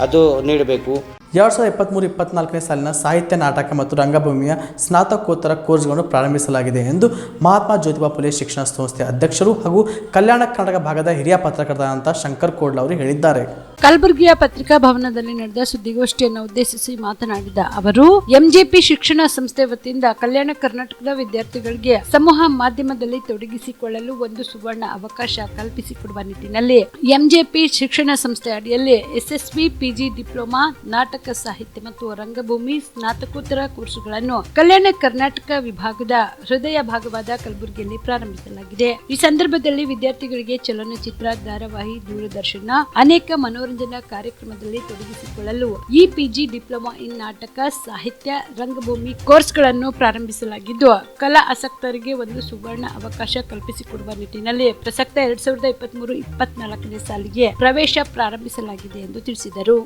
ಅದು ನೀಡಬೇಕು. 2023-24ನೇ ಸಾಲಿನ ಸಾಹಿತ್ಯ, ನಾಟಕ ಮತ್ತು ರಂಗಭೂಮಿಯ ಸ್ನಾತಕೋತ್ತರ ಕೋರ್ಸ್ಗಳನ್ನು ಪ್ರಾರಂಭಿಸಲಾಗಿದೆ ಎಂದು ಮಹಾತ್ಮ ಜ್ಯೋತಿಬಾ ಫುಲೆ ಶಿಕ್ಷಣ ಸಂಸ್ಥೆ ಅಧ್ಯಕ್ಷರು ಹಾಗೂ ಕಲ್ಯಾಣ ಕರ್ನಾಟಕ ಭಾಗದ ಹಿರಿಯ ಪತ್ರಕರ್ತರಾದಂಥ ಶಂಕರ್ ಕೋಡ್ಲ ಅವರು ಹೇಳಿದ್ದಾರೆ. ಕಲಬುರಗಿಯ ಪತ್ರಿಕಾ ಭವನದಲ್ಲಿ ನಡೆದ ಸುದ್ದಿಗೋಷ್ಠಿಯನ್ನು ಉದ್ದೇಶಿಸಿ ಮಾತನಾಡಿದ ಅವರು, ಎಂಜೆಪಿ ಶಿಕ್ಷಣ ಸಂಸ್ಥೆ ವತಿಯಿಂದ ಕಲ್ಯಾಣ ಕರ್ನಾಟಕದ ವಿದ್ಯಾರ್ಥಿಗಳಿಗೆ ಸಮೂಹ ಮಾಧ್ಯಮದಲ್ಲಿ ತೊಡಗಿಸಿಕೊಳ್ಳಲು ಒಂದು ಸುವರ್ಣ ಅವಕಾಶ ಕಲ್ಪಿಸಿಕೊಡುವ ನಿಟ್ಟಿನಲ್ಲಿ ಎಂಜೆಪಿ ಶಿಕ್ಷಣ ಸಂಸ್ಥೆ ಅಡಿಯಲ್ಲಿ ಎಸ್ಎಸ್ವಿ ಪಿಜಿ ಡಿಪ್ಲೊಮಾ, ನಾಟಕ, ಸಾಹಿತ್ಯ ಮತ್ತು ರಂಗಭೂಮಿ ಸ್ನಾತಕೋತ್ತರ ಕೋರ್ಸುಗಳನ್ನು ಕಲ್ಯಾಣ ಕರ್ನಾಟಕ ವಿಭಾಗದ ಹೃದಯ ಭಾಗವಾದ ಕಲಬುರಗಿಯಲ್ಲಿ ಪ್ರಾರಂಭಿಸಲಾಗಿದೆ. ಈ ಸಂದರ್ಭದಲ್ಲಿ ವಿದ್ಯಾರ್ಥಿಗಳಿಗೆ ಚಲನಚಿತ್ರ, ಧಾರಾವಾಹಿ, ದೂರದರ್ಶನ, ಅನೇಕ ಮನೋರಂಜನಾ ಕಾರ್ಯಕ್ರಮದಲ್ಲಿ ತೊಡಗಿಸಿಕೊಳ್ಳಲು ಈ ಪಿಜಿ ಡಿಪ್ಲೊಮಾ ಇನ್ ನಾಟಕ, ಸಾಹಿತ್ಯ, ರಂಗಭೂಮಿ ಕೋರ್ಸ್ಗಳನ್ನು ಪ್ರಾರಂಭಿಸಲಾಗಿದ್ದು ಕಲಾ ಆಸಕ್ತರಿಗೆ ಒಂದು ಸುವರ್ಣ ಅವಕಾಶ ಕಲ್ಪಿಸಿಕೊಡುವ ನಿಟ್ಟಿನಲ್ಲಿ ಪ್ರಸಕ್ತ 2023-24ನೇ ಸಾಲಿಗೆ ಪ್ರವೇಶ ಪ್ರಾರಂಭಿಸಲಾಗಿದೆ ಎಂದು ತಿಳಿಸಿದರು.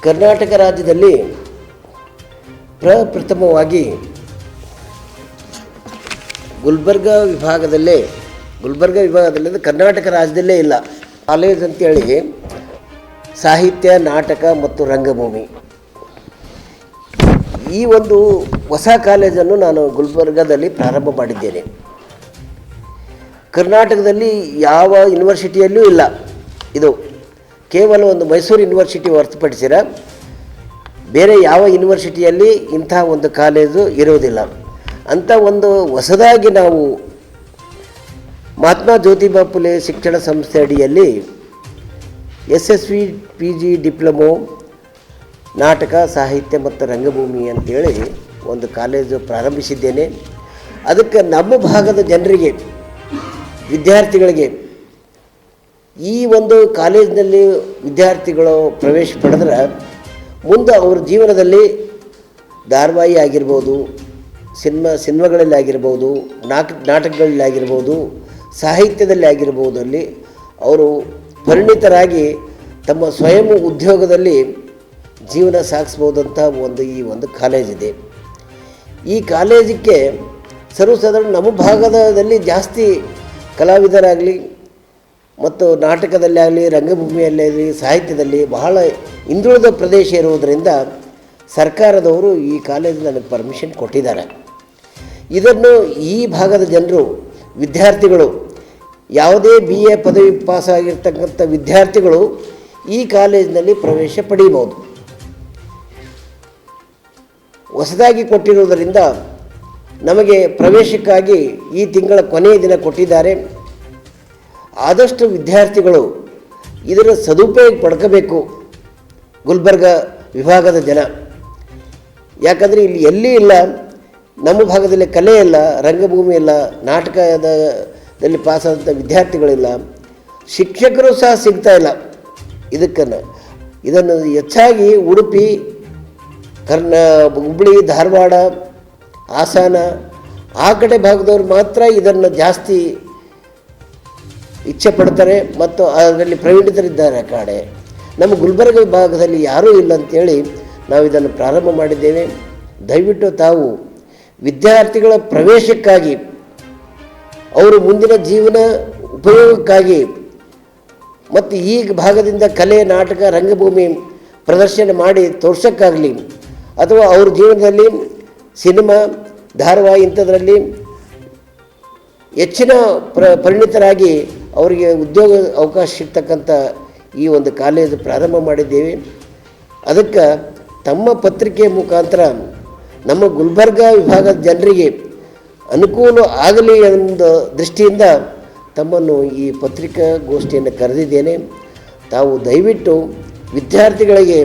ಕರ್ನಾಟಕ ರಾಜ್ಯದಲ್ಲಿ ಪ್ರಪ್ರಥಮವಾಗಿ ಗುಲ್ಬರ್ಗ ವಿಭಾಗದಲ್ಲೇ ಕರ್ನಾಟಕ ರಾಜ್ಯದಲ್ಲೇ ಇಲ್ಲ ಕಾಲೇಜ್ ಅಂತೇಳಿ ಸಾಹಿತ್ಯ, ನಾಟಕ ಮತ್ತು ರಂಗಭೂಮಿ ಈ ಒಂದು ಹೊಸ ಕಾಲೇಜನ್ನು ನಾನು ಗುಲ್ಬರ್ಗದಲ್ಲಿ ಪ್ರಾರಂಭ ಮಾಡಿದ್ದೇನೆ. ಕರ್ನಾಟಕದಲ್ಲಿ ಯಾವ ಯೂನಿವರ್ಸಿಟಿಯಲ್ಲೂ ಇಲ್ಲ. ಇದು ಕೇವಲ ಒಂದು ಮೈಸೂರು ಯೂನಿವರ್ಸಿಟಿ ಹೊರತುಪಡಿಸಿರ ಬೇರೆ ಯಾವ ಯೂನಿವರ್ಸಿಟಿಯಲ್ಲಿ ಇಂಥ ಒಂದು ಕಾಲೇಜು ಇರೋದಿಲ್ಲ. ಅಂಥ ಒಂದು ಹೊಸದಾಗಿ ನಾವು ಮಹಾತ್ಮ ಜ್ಯೋತಿಬಾ ಫುಲೆ ಶಿಕ್ಷಣ ಸಂಸ್ಥೆ ಅಡಿಯಲ್ಲಿ ಎಸ್ಎಸ್ವಿ ಪಿಜಿ ಡಿಪ್ಲೊಮೊ, ನಾಟಕ, ಸಾಹಿತ್ಯ ಮತ್ತು ರಂಗಭೂಮಿ ಅಂತೇಳಿ ಒಂದು ಕಾಲೇಜು ಪ್ರಾರಂಭಿಸಿದ್ದೇನೆ. ಅದಕ್ಕೆ ನಮ್ಮ ಭಾಗದ ಜನರಿಗೆ, ವಿದ್ಯಾರ್ಥಿಗಳಿಗೆ ಈ ಒಂದು ಕಾಲೇಜಿನಲ್ಲಿ ವಿದ್ಯಾರ್ಥಿಗಳು ಪ್ರವೇಶ ಪಡೆದ್ರೆ ಮುಂದೆ ಅವ್ರ ಜೀವನದಲ್ಲಿ ಧಾರಾವಾಹಿ ಆಗಿರ್ಬೋದು, ಸಿನಿಮಾಗಳಲ್ಲಿ ಆಗಿರ್ಬೋದು, ನಾಟಕಗಳಲ್ಲಿ ಆಗಿರ್ಬೋದು, ಸಾಹಿತ್ಯದಲ್ಲಿ ಆಗಿರ್ಬೋದು, ಅಲ್ಲಿ ಅವರು ಪರಿಣಿತರಾಗಿ ತಮ್ಮ ಸ್ವಯಂ ಉದ್ಯೋಗದಲ್ಲಿ ಜೀವನ ಸಾಗಿಸ್ಬೋದಂಥ ಈ ಒಂದು ಕಾಲೇಜಿದೆ. ಈ ಕಾಲೇಜಕ್ಕೆ ಸರ್ವಸಾಧಾರಣ ನಮ್ಮ ಭಾಗದಲ್ಲಿ ಜಾಸ್ತಿ ಕಲಾವಿದರಾಗಲಿ ಮತ್ತು ನಾಟಕದಲ್ಲಿ ಆಗಲಿ, ರಂಗಭೂಮಿಯಲ್ಲಿ, ಸಾಹಿತ್ಯದಲ್ಲಿ ಬಹಳ ಹಿಂದುಳಿದ ಪ್ರದೇಶ ಇರುವುದರಿಂದ ಸರ್ಕಾರದವರು ಈ ಕಾಲೇಜ್ ನನಗೆ ಪರ್ಮಿಷನ್ ಕೊಟ್ಟಿದ್ದಾರೆ. ಇದನ್ನು ಈ ಭಾಗದ ಜನರು, ವಿದ್ಯಾರ್ಥಿಗಳು, ಯಾವುದೇ BA ಪದವಿ ಪಾಸಾಗಿರ್ತಕ್ಕಂಥ ವಿದ್ಯಾರ್ಥಿಗಳು ಈ ಕಾಲೇಜಿನಲ್ಲಿ ಪ್ರವೇಶ ಪಡೆಯಬಹುದು. ಹೊಸದಾಗಿ ಕೊಟ್ಟಿರುವುದರಿಂದ ನಮಗೆ ಪ್ರವೇಶಕ್ಕಾಗಿ ಈ ತಿಂಗಳ ಕೊನೆಯ ದಿನ ಕೊಟ್ಟಿದ್ದಾರೆ. ಆದಷ್ಟು ವಿದ್ಯಾರ್ಥಿಗಳು ಇದರ ಸದುಪಯೋಗ ಪಡ್ಕೋಬೇಕು. ಗುಲ್ಬರ್ಗ ವಿಭಾಗದ ಜನ, ಯಾಕಂದರೆ ಇಲ್ಲಿ ಎಲ್ಲಿ ಇಲ್ಲ, ನಮ್ಮ ಭಾಗದಲ್ಲಿ ಕಲೆ ಇಲ್ಲ, ರಂಗಭೂಮಿ ಇಲ್ಲ, ನಾಟಕದಲ್ಲಿ ಪಾಸಾದಂಥ ವಿದ್ಯಾರ್ಥಿಗಳಿಲ್ಲ, ಶಿಕ್ಷಕರು ಸಹ ಸಿಗ್ತಾ ಇಲ್ಲ. ಇದನ್ನು ಹೆಚ್ಚಾಗಿ ಉಡುಪಿ, ಹುಬ್ಬಳ್ಳಿ, ಧಾರವಾಡ, ಹಾಸನ ಆ ಕಡೆ ಭಾಗದವ್ರು ಮಾತ್ರ ಇದನ್ನು ಜಾಸ್ತಿ ಇಚ್ಛೆ ಪಡ್ತಾರೆ ಮತ್ತು ಅದರಲ್ಲಿ ಪ್ರವೀಣಿತರಿದ್ದಾರೆ. ಆ ಕಡೆ ನಮ್ಮ ಗುಲ್ಬರ್ಗ ವಿಭಾಗದಲ್ಲಿ ಯಾರೂ ಇಲ್ಲ ಅಂಥೇಳಿ ನಾವು ಇದನ್ನು ಪ್ರಾರಂಭ ಮಾಡಿದ್ದೇವೆ. ದಯವಿಟ್ಟು ತಾವು ವಿದ್ಯಾರ್ಥಿಗಳ ಪ್ರವೇಶಕ್ಕಾಗಿ, ಅವರು ಮುಂದಿನ ಜೀವನ ಉಪಯೋಗಕ್ಕಾಗಿ ಮತ್ತು ಈ ಭಾಗದಿಂದ ಕಲೆ, ನಾಟಕ, ರಂಗಭೂಮಿ ಪ್ರದರ್ಶನ ಮಾಡಿ ತೋರ್ಸೋಕ್ಕಾಗಲಿ ಅಥವಾ ಅವ್ರ ಜೀವನದಲ್ಲಿ ಸಿನಿಮಾ, ಧಾರಾವಾಹಿ ಇಂಥದ್ರಲ್ಲಿ ಹೆಚ್ಚಿನ ಪರಿಣಿತರಾಗಿ ಅವರಿಗೆ ಉದ್ಯೋಗ ಅವಕಾಶ ಸಿಗ್ತಕ್ಕಂಥ ಈ ಒಂದು ಕಾಲೇಜು ಪ್ರಾರಂಭ ಮಾಡಿದ್ದೇವೆ. ಅದಕ್ಕೆ ತಮ್ಮ ಪತ್ರಿಕೆ ಮುಖಾಂತರ ನಮ್ಮ ಗುಲ್ಬರ್ಗ ವಿಭಾಗದ ಜನರಿಗೆ ಅನುಕೂಲ ಆಗಲಿ ಎಂಬ ದೃಷ್ಟಿಯಿಂದ ತಮ್ಮನ್ನು ಈ ಪತ್ರಿಕಾಗೋಷ್ಠಿಯನ್ನು ಕರೆದಿದ್ದೇನೆ. ತಾವು ದಯವಿಟ್ಟು ವಿದ್ಯಾರ್ಥಿಗಳಿಗೆ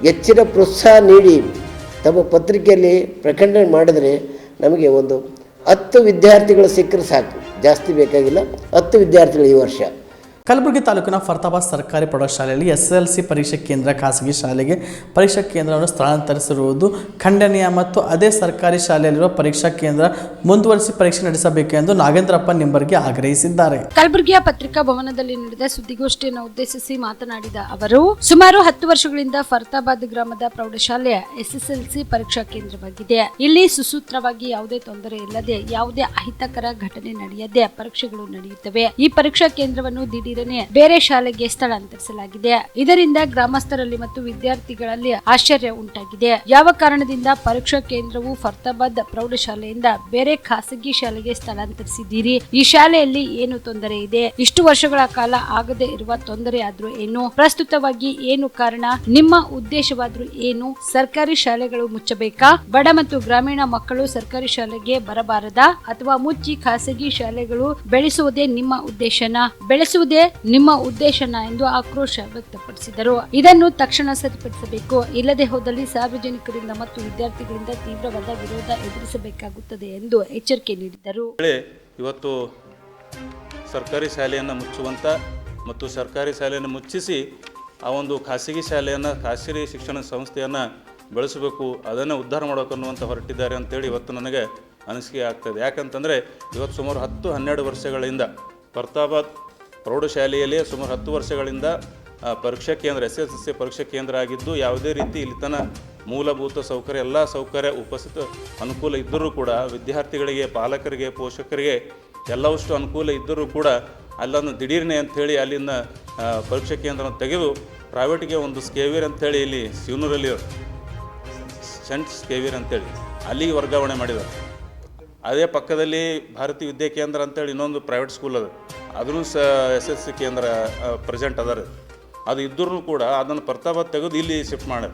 ಹೆಚ್ಚಿನ ಪ್ರೋತ್ಸಾಹ ನೀಡಿ ತಮ್ಮ ಪತ್ರಿಕೆಯಲ್ಲಿ ಪ್ರಕಟಣೆ ಮಾಡಿದರೆ ನಮಗೆ ಒಂದು 10 ವಿದ್ಯಾರ್ಥಿಗಳು ಸಿಕ್ಕರೆ ಸಾಕು, ಜಾಸ್ತಿ ಬೇಕಾಗಿಲ್ಲ. 10 ವಿದ್ಯಾರ್ಥಿಗಳು ಈ ವರ್ಷ. ಕಲಬುರಗಿ ತಾಲೂಕಿನ ಫರ್ತಾಬಾದ್ ಸರ್ಕಾರಿ ಪ್ರೌಢಶಾಲೆಯಲ್ಲಿ SSLC ಪರೀಕ್ಷಾ ಕೇಂದ್ರ ಖಾಸಗಿ ಶಾಲೆಗೆ ಪರೀಕ್ಷಾ ಕೇಂದ್ರವನ್ನು ಸ್ಥಳಾಂತರಿಸಿರುವುದು ಖಂಡನೀಯ ಮತ್ತು ಅದೇ ಸರ್ಕಾರಿ ಶಾಲೆಯಲ್ಲಿರುವ ಪರೀಕ್ಷಾ ಕೇಂದ್ರ ಮುಂದುವರಿಸಿ ಪರೀಕ್ಷೆ ನಡೆಸಬೇಕು ಎಂದು ನಾಗೇಂದ್ರಪ್ಪ ನಿಂಬರ್ಗಿ ಆಗ್ರಹಿಸಿದ್ದಾರೆ. ಕಲಬುರಗಿಯ ಪತ್ರಿಕಾ ಭವನದಲ್ಲಿ ನಡೆದ ಸುದ್ದಿಗೋಷ್ಠಿಯನ್ನು ಉದ್ದೇಶಿಸಿ ಮಾತನಾಡಿದ ಅವರು, ಸುಮಾರು 10 ವರ್ಷಗಳಿಂದ ಫರ್ತಾಬಾದ್ ಗ್ರಾಮದ ಪ್ರೌಢಶಾಲೆಯ SSLC ಪರೀಕ್ಷಾ ಕೇಂದ್ರವಾಗಿದೆ. ಇಲ್ಲಿ ಸುಸೂತ್ರವಾಗಿ ಯಾವುದೇ ತೊಂದರೆ ಇಲ್ಲದೆ, ಯಾವುದೇ ಅಹಿತಕರ ಘಟನೆ ನಡೆಯದೆ ಪರೀಕ್ಷೆಗಳು ನಡೆಯುತ್ತವೆ. ಈ ಪರೀಕ್ಷಾ ಕೇಂದ್ರವನ್ನು ದಿಢೀರನೆ ಬೇರೆ ಶಾಲೆಗೆ ಸ್ಥಳಾಂತರಿಸಲಾಗಿದೆ. ಇದರಿಂದ ಗ್ರಾಮಸ್ಥರಲ್ಲಿ ಮತ್ತು ವಿದ್ಯಾರ್ಥಿಗಳಲ್ಲಿ ಆಶ್ಚರ್ಯ ಉಂಟಾಗಿದೆ. ಯಾವ ಕಾರಣದಿಂದ ಪರೀಕ್ಷಾ ಕೇಂದ್ರವು ಫರ್ತಾಬಾದ್ ಪ್ರೌಢಶಾಲೆಯಿಂದ ಬೇರೆ ಖಾಸಗಿ ಶಾಲೆಗೆ ಸ್ಥಳಾಂತರಿಸಿದ್ದೀರಿ? ಈ ಶಾಲೆಯಲ್ಲಿ ಏನು ತೊಂದರೆ ಇದೆ? ಇಷ್ಟು ವರ್ಷಗಳ ಕಾಲ ಆಗದೆ ಇರುವ ತೊಂದರೆ ಆದ್ರೂ ಏನು? ಪ್ರಸ್ತುತವಾಗಿ ಏನು ಕಾರಣ? ನಿಮ್ಮ ಉದ್ದೇಶವಾದ್ರೂ ಏನು? ಸರ್ಕಾರಿ ಶಾಲೆಗಳು ಮುಚ್ಚಬೇಕಾ? ಬಡ ಮತ್ತು ಗ್ರಾಮೀಣ ಮಕ್ಕಳು ಸರ್ಕಾರಿ ಶಾಲೆಗೆ ಬರಬಾರದಾ? ಅಥವಾ ಮುಚ್ಚಿ ಖಾಸಗಿ ಶಾಲೆಗಳು ಬೆಳೆಸುವುದೇ ನಿಮ್ಮ ಉದ್ದೇಶನಾ? ಬೆಳೆಸುವುದೇ ನಿಮ್ಮ ಉದ್ದೇಶನ ಎಂದು ಆಕ್ರೋಶ ವ್ಯಕ್ತಪಡಿಸಿದರು. ಇದನ್ನು ತಕ್ಷಣ ಸರಿಪಡಿಸಬೇಕು. ಇಲ್ಲದೆ ಹೋದಲ್ಲಿ ಸಾರ್ವಜನಿಕರಿಂದ ಮತ್ತು ವಿದ್ಯಾರ್ಥಿಗಳಿಂದ ತೀವ್ರವಾದ ವಿರೋಧ ಎದುರಿಸಬೇಕಾಗುತ್ತದೆ ಎಂದು ಎಚ್ಚರಿಕೆ ನೀಡಿದರು. ಇವತ್ತು ಸರ್ಕಾರಿ ಶಾಲೆಯನ್ನು ಮುಚ್ಚುವಂತ ಮತ್ತು ಸರ್ಕಾರಿ ಶಾಲೆಯನ್ನು ಮುಚ್ಚಿಸಿ ಆ ಒಂದು ಖಾಸಗಿ ಶಾಲೆಯನ್ನು, ಖಾಸಗಿ ಶಿಕ್ಷಣ ಸಂಸ್ಥೆಯನ್ನು ಬೆಳೆಸಬೇಕು, ಅದನ್ನು ಉದ್ಧಾರ ಮಾಡೋಕೆ ಅನ್ನುವಂಥ ಹೊರಟಿದ್ದಾರೆ ಅಂತೇಳಿ ಇವತ್ತು ನನಗೆ ಅನಿಸಿಕೆ ಆಗ್ತದೆ. ಯಾಕಂತಂದರೆ ಇವತ್ತು ಸುಮಾರು 10-12 ವರ್ಷಗಳಿಂದ ಫರ್ತಾಬಾದ್ ಪ್ರೌಢಶಾಲೆಯಲ್ಲಿ ಸುಮಾರು 10 ವರ್ಷಗಳಿಂದ ಪರೀಕ್ಷಾ ಕೇಂದ್ರ SSLC ಪರೀಕ್ಷಾ ಕೇಂದ್ರ ಆಗಿದ್ದು, ಯಾವುದೇ ರೀತಿ ಇಲ್ಲಿ ತನಕ ಮೂಲಭೂತ ಸೌಕರ್ಯ, ಎಲ್ಲ ಸೌಕರ್ಯ ಉಪಸ್ಥಿತ ಅನುಕೂಲ ಇದ್ದರೂ ಕೂಡ ವಿದ್ಯಾರ್ಥಿಗಳಿಗೆ, ಪಾಲಕರಿಗೆ, ಪೋಷಕರಿಗೆ ಎಲ್ಲವಷ್ಟು ಅನುಕೂಲ ಇದ್ದರೂ ಕೂಡ ಅಲ್ಲೊಂದು ದಿಢೀರ್ನೆ ಅಂಥೇಳಿ ಅಲ್ಲಿಂದ ಪರೀಕ್ಷಾ ಕೇಂದ್ರವನ್ನು ತೆಗೆದು ಪ್ರೈವೇಟ್ಗೆ ಒಂದು ಸ್ಕೇವಿಯರ್ ಅಂಥೇಳಿ ಇಲ್ಲಿ ಶಿವನೂರಲ್ಲಿ ಸೆಂಟ್ ಸ್ಕೇವಿಯರ್ ಅಂಥೇಳಿ ಅಲ್ಲಿಗೆ ವರ್ಗಾವಣೆ ಮಾಡಿದ್ದಾರೆ. ಅದೇ ಪಕ್ಕದಲ್ಲಿ ಭಾರತೀಯ ವಿದ್ಯಾ ಕೇಂದ್ರ ಅಂತೇಳಿ ಇನ್ನೊಂದು ಪ್ರೈವೇಟ್ ಸ್ಕೂಲ್ ಅದ, ಅದನ್ನು SSLC ಕೇಂದ್ರ ಪ್ರೆಸೆಂಟ್ ಅದಾರೆ. ಅದು ಇದ್ದರೂ ಕೂಡ ಅದನ್ನು ಫರ್ತಾಬಾದ್ ತೆಗೆದು ಇಲ್ಲಿ ಶಿಫ್ಟ್ ಮಾಡ್ಯಾರ.